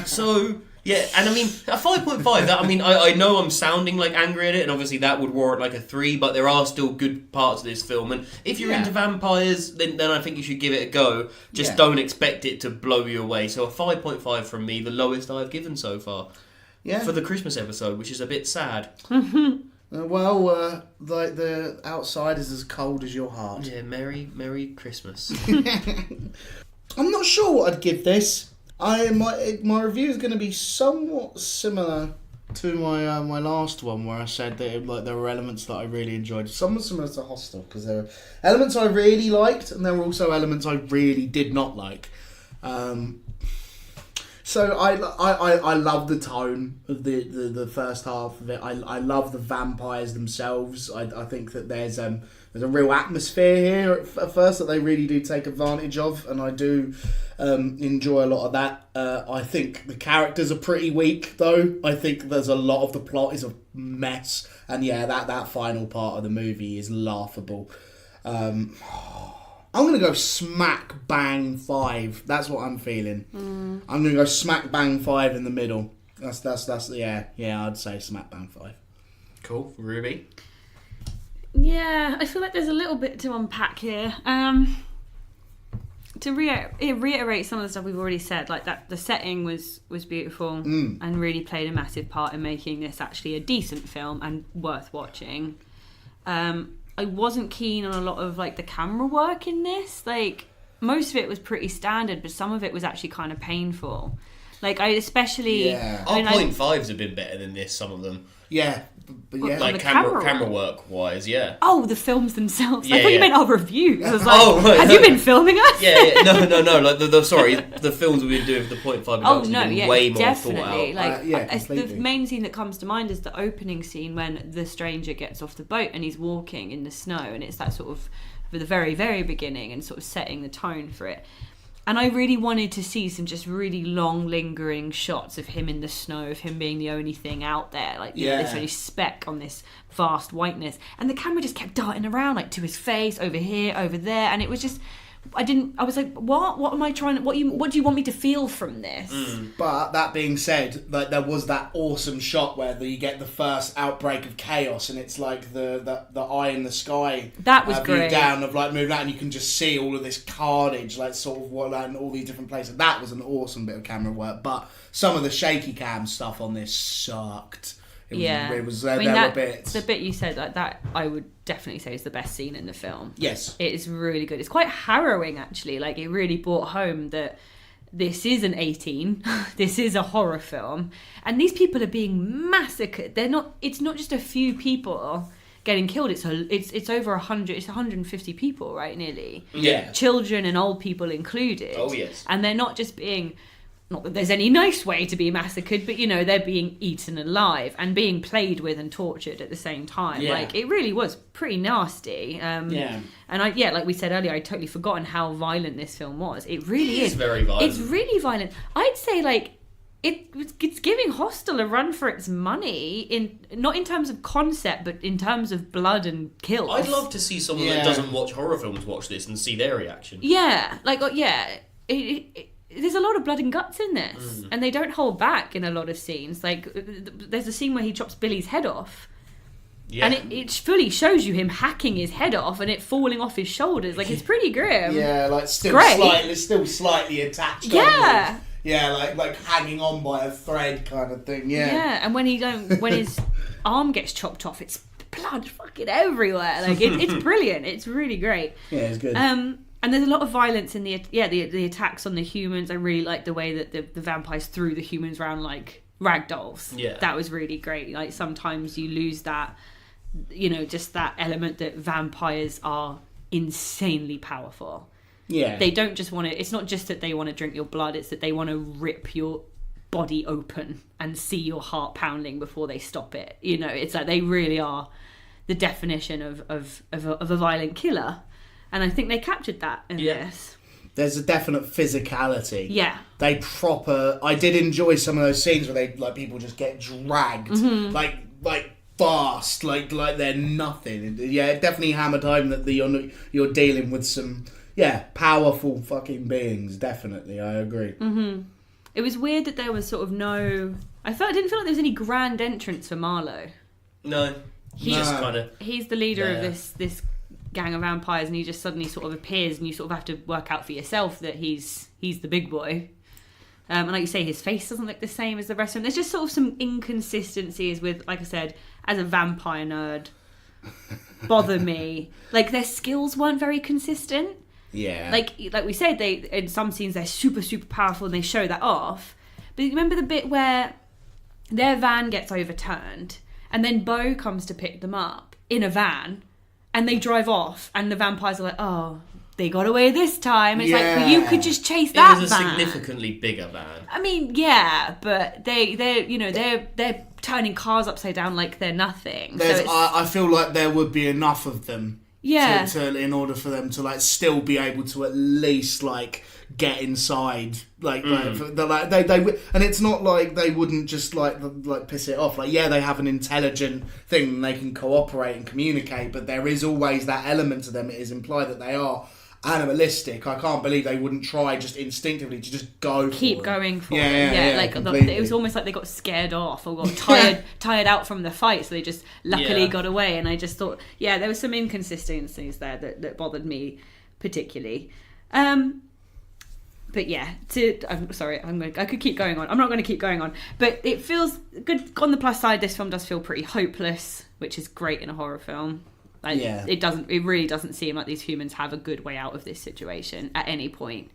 So... Yeah, and I mean, a 5.5, I know I'm sounding like angry at it, and obviously that would warrant like a 3, but there are still good parts of this film, and if you're into vampires, then I think you should give it a go. Just don't expect it to blow you away. So a 5.5 from me, the lowest I've given so far. Yeah. For the Christmas episode, which is a bit sad. Like the outside is as cold as your heart. Yeah, Merry Christmas. I'm not sure what I'd give this. My review is going to be somewhat similar to my last one, where I said that there were elements that I really enjoyed. Somewhat similar to Hostel, because there were elements I really liked, and there were also elements I really did not like. So I love the tone of the first half of it. I love the vampires themselves. I think that there's a real atmosphere here at first that they really do take advantage of, and I do enjoy a lot of that. I think the characters are pretty weak, though. I think there's a lot of the plot is a mess, and that final part of the movie is laughable. I'm going to go smack bang 5. That's what I'm feeling. I'm going to go smack bang 5 in the middle. That's I'd say smack bang 5. Cool. Ruby? Yeah, I feel like there's a little bit to unpack here. To reiterate some of the stuff we've already said, like that the setting was beautiful and really played a massive part in making this actually a decent film and worth watching. I wasn't keen on a lot of like the camera work in this. Like most of it was pretty standard, but some of it was actually kind of painful. Like I especially our 0.5s have been better than this. Some of them, like camera work wise, Oh, the films themselves. I thought you meant our reviews. I was like, have you been filming us? No. Like the films we've been doing for the 0.5 have been way more definitely. thought out. Like the main scene that comes to mind is the opening scene when the stranger gets off the boat and he's walking in the snow, and it's that sort of for the very, very beginning and sort of setting the tone for it. And I really wanted to see some just really long, lingering shots of him in the snow, of him being the only thing out there, like this only speck on this vast whiteness. And the camera just kept darting around, like to his face, over here, over there, and it was just. I was like, what? What am I trying? What do you want me to feel from this? But that being said, like there was that awesome shot where you get the first outbreak of chaos, and it's like the eye in the sky. That was great. Down of like moving out, and you can just see all of this carnage, like sort of in all these different places. That was an awesome bit of camera work. But some of the shaky cam stuff on this sucked. There were bits. The bit you said like that, I would definitely say is the best scene in the film. Yes, it is really good. It's quite harrowing actually. Like it really brought home that this is an 18. This is a horror film, and these people are being massacred. They're not. It's not just a few people getting killed. It's over 100. It's 150 people, right? Nearly. Yeah. Children and old people included. Oh yes. And they're not just being. Not that there's any nice way to be massacred, but they're being eaten alive and being played with and tortured at the same time. Yeah. Like it really was pretty nasty. And like we said earlier, I'd totally forgotten how violent this film was. It really is very violent. It's really violent. I'd say like it's giving Hostel a run for its money not in terms of concept, but in terms of blood and kills. I'd love to see someone that doesn't watch horror films watch this and see their reaction. Yeah, like there's a lot of blood and guts in this, and they don't hold back in a lot of scenes. Like, there's a scene where he chops Billy's head off, and it fully shows you him hacking his head off and it falling off his shoulders. Like, it's pretty grim. Yeah, like still slightly attached. Yeah. Like hanging on by a thread kind of thing. Yeah. Yeah, and when his arm gets chopped off, it's blood fucking everywhere. Like, it's brilliant. It's really great. Yeah, it's good. And there's a lot of violence in the attacks on the humans. I really like the way that the vampires threw the humans around like rag dolls. Yeah. That was really great. Like sometimes you lose that, just that element that vampires are insanely powerful. Yeah. They don't just want to, it's not just that they want to drink your blood, it's that they want to rip your body open and see your heart pounding before they stop it. You know, it's like they really are the definition of a violent killer. And I think they captured that in this. There's a definite physicality. Yeah. They proper... I did enjoy some of those scenes where they, like, people just get dragged. Mm-hmm. Like fast. Like they're nothing. Yeah, it definitely hammered home that you're dealing with some, powerful fucking beings. Definitely, I agree. Mm-hmm. It was weird that there was sort of no... I didn't feel like there was any grand entrance for Marlowe. No. He's the leader of this gang of vampires, and he just suddenly sort of appears, and you sort of have to work out for yourself that he's the big boy. And like you say, his face doesn't look the same as the rest of them. There's just sort of some inconsistencies with, like I said, as a vampire nerd, bother me. Like, their skills weren't very consistent. Yeah. Like we said, they in some scenes they're super, super powerful and they show that off. But you remember the bit where their van gets overturned and then Beau comes to pick them up in a van and they drive off and the vampires are like, oh, they got away this time. It's like, well, you could just chase that van. It was a significantly bigger van. I mean, yeah, but they're turning cars upside down like they're nothing. I feel like there would be enough of them. Yeah. In order for them to like still be able to at least like get inside, they and it's not like they wouldn't just like piss it off. Like, yeah, they have an intelligent thing and they can cooperate and communicate, but there is always that element to them. It is implied that they are animalistic. I can't believe they wouldn't try just instinctively to just keep going for it. Yeah, like completely. It was almost like they got scared off or got tired out from the fight, so they just luckily got away. And I just thought, there was some inconsistencies there that bothered me particularly. But I'm sorry, I could keep going on. I'm not going to keep going on, but it feels good. On the plus side, this film does feel pretty hopeless, which is great in a horror film. It really doesn't seem like these humans have a good way out of this situation at any point.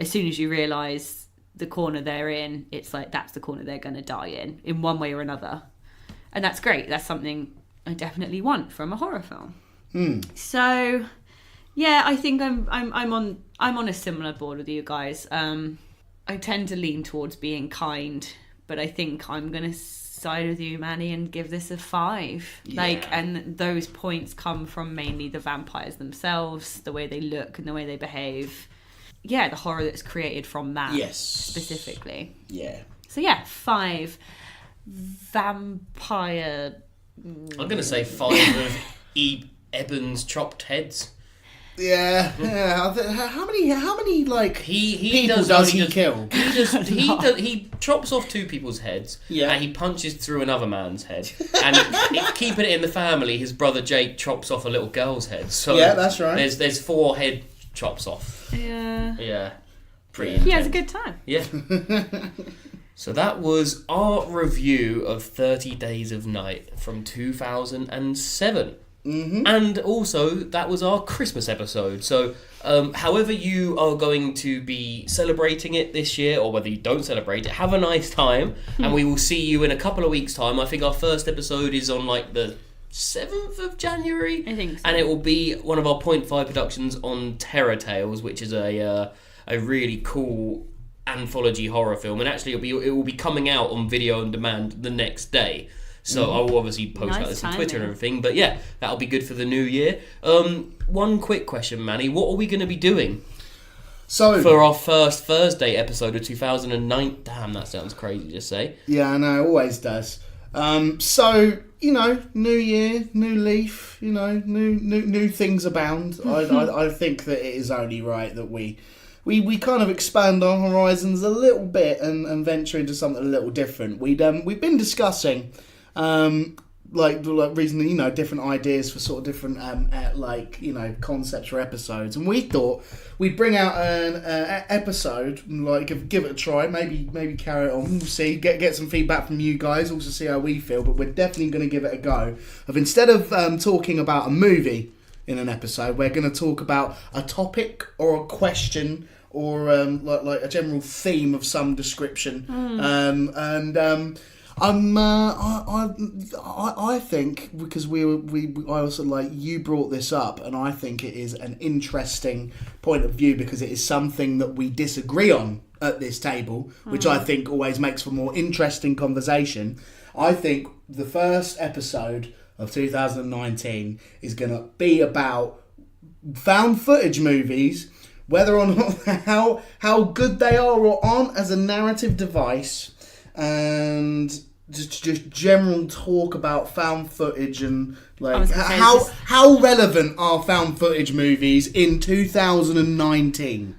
As soon as you realise the corner they're in, it's like that's the corner they're going to die in one way or another. And that's great. That's something I definitely want from a horror film. So, I think I'm on a similar board with you guys. I tend to lean towards being kind, but I think I'm going to side with you, Manny, and give this a 5. And those points come from mainly the vampires themselves, the way they look and the way they behave. The horror that's created from that. Yes. Specifically. Yeah. So 5 vampire. I'm going to say 5 of Eben's chopped heads. Yeah. How many like people does he kill? He chops off 2 people's heads. Yeah. And he punches through another man's head. And keeping it in the family, his brother Jake chops off a little girl's head. So that's right. There's 4 head chops off. Yeah. Yeah. Pretty intense. He has a good time. Yeah. So that was our review of 30 Days of Night from 2007. Mm-hmm. And also, that was our Christmas episode. So, however you are going to be celebrating it this year, or whether you don't celebrate it, have a nice time. And we will see you in a couple of weeks' time. I think our first episode is on like the 7th of January. I think so. And it will be one of our 0.5 productions on Terror Tales, which is a really cool anthology horror film. And actually, it will be coming out on video on demand the next day. So I will obviously post about this on Twitter and everything. But that'll be good for the new year. One quick question, Manny. What are we going to be doing for our first Thursday episode of 2009? Damn, that sounds crazy to say. Yeah, I know. It always does. So, new year, new leaf, new things abound. I think that it is only right that we kind of expand our horizons a little bit and venture into something a little different. We've been discussing... like recently, different ideas for sort of different concepts or episodes, and we thought we'd bring out an episode, give it a try, maybe carry it on. We'll see, get some feedback from you guys, also see how we feel. But we're definitely going to give it a go. Of instead of talking about a movie in an episode, we're going to talk about a topic or a question or like a general theme of some description, I think because I also you brought this up, and I think it is an interesting point of view because it is something that we disagree on at this table, which I think always makes for more interesting conversation. I think the first episode of 2019 is going to be about found footage movies, whether or not how good they are or aren't as a narrative device, and just general talk about found footage and like how relevant are found footage movies in 2019.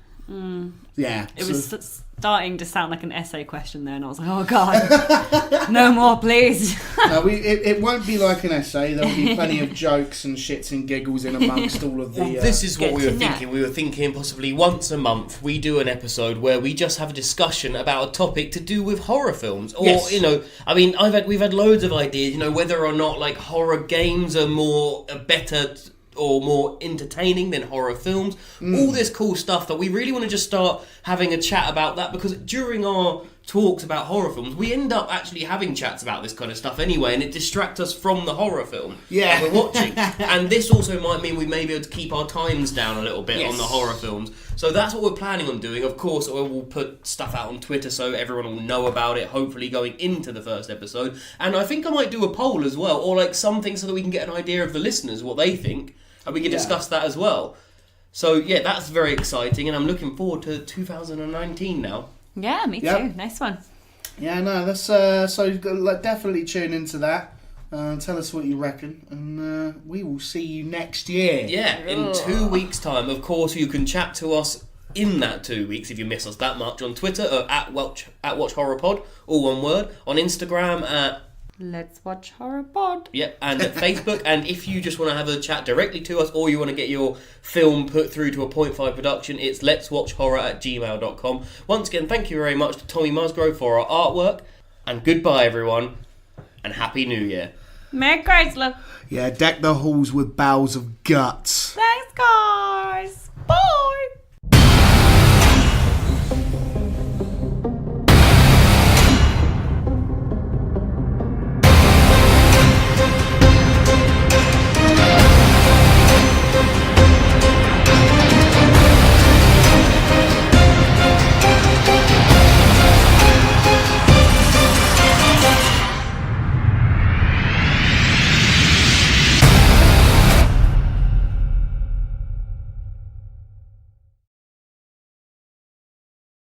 Yeah, it was starting to sound like an essay question there, and I was like, oh god, no more please. No, it won't be like an essay. There'll be plenty of jokes and shits and giggles in amongst all of the... Well, this is what we were thinking. We were thinking possibly once a month we do an episode where we just have a discussion about a topic to do with horror films. Or, you know, I mean, we've had loads of ideas, you know, whether or not like horror games are better or more entertaining than horror films. All this cool stuff that we really want to just start having a chat about that, because during our talks about horror films, we end up actually having chats about this kind of stuff anyway, and it distracts us from the horror film that we're watching. And this also might mean we may be able to keep our times down a little bit on the horror films. So that's what we're planning on doing. Of course, we'll put stuff out on Twitter so everyone will know about it, hopefully going into the first episode. And I think I might do a poll as well, or like something so that we can get an idea of the listeners, what they think, and we can discuss that as well. So yeah, that's very exciting, and I'm looking forward to 2019 now. Yeah, me too. Nice one. Yeah, no, that's so definitely tune into that. Tell us what you reckon, and we will see you next year. Yeah, in 2 weeks' time. Of course, you can chat to us in that 2 weeks if you miss us that much on Twitter at Watch Horror Pod, all one word. On Instagram at Let's Watch Horror Pod. Yep, and at Facebook. And if you just want to have a chat directly to us, or you want to get your film put through to a Point 5 production, it's letswatchhorror@gmail.com. Once again, thank you very much to Tommy Musgrove for our artwork. And goodbye, everyone. And Happy New Year. Merry Chrysler. Yeah, deck the halls with bowels of guts. Thanks, guys. Bye.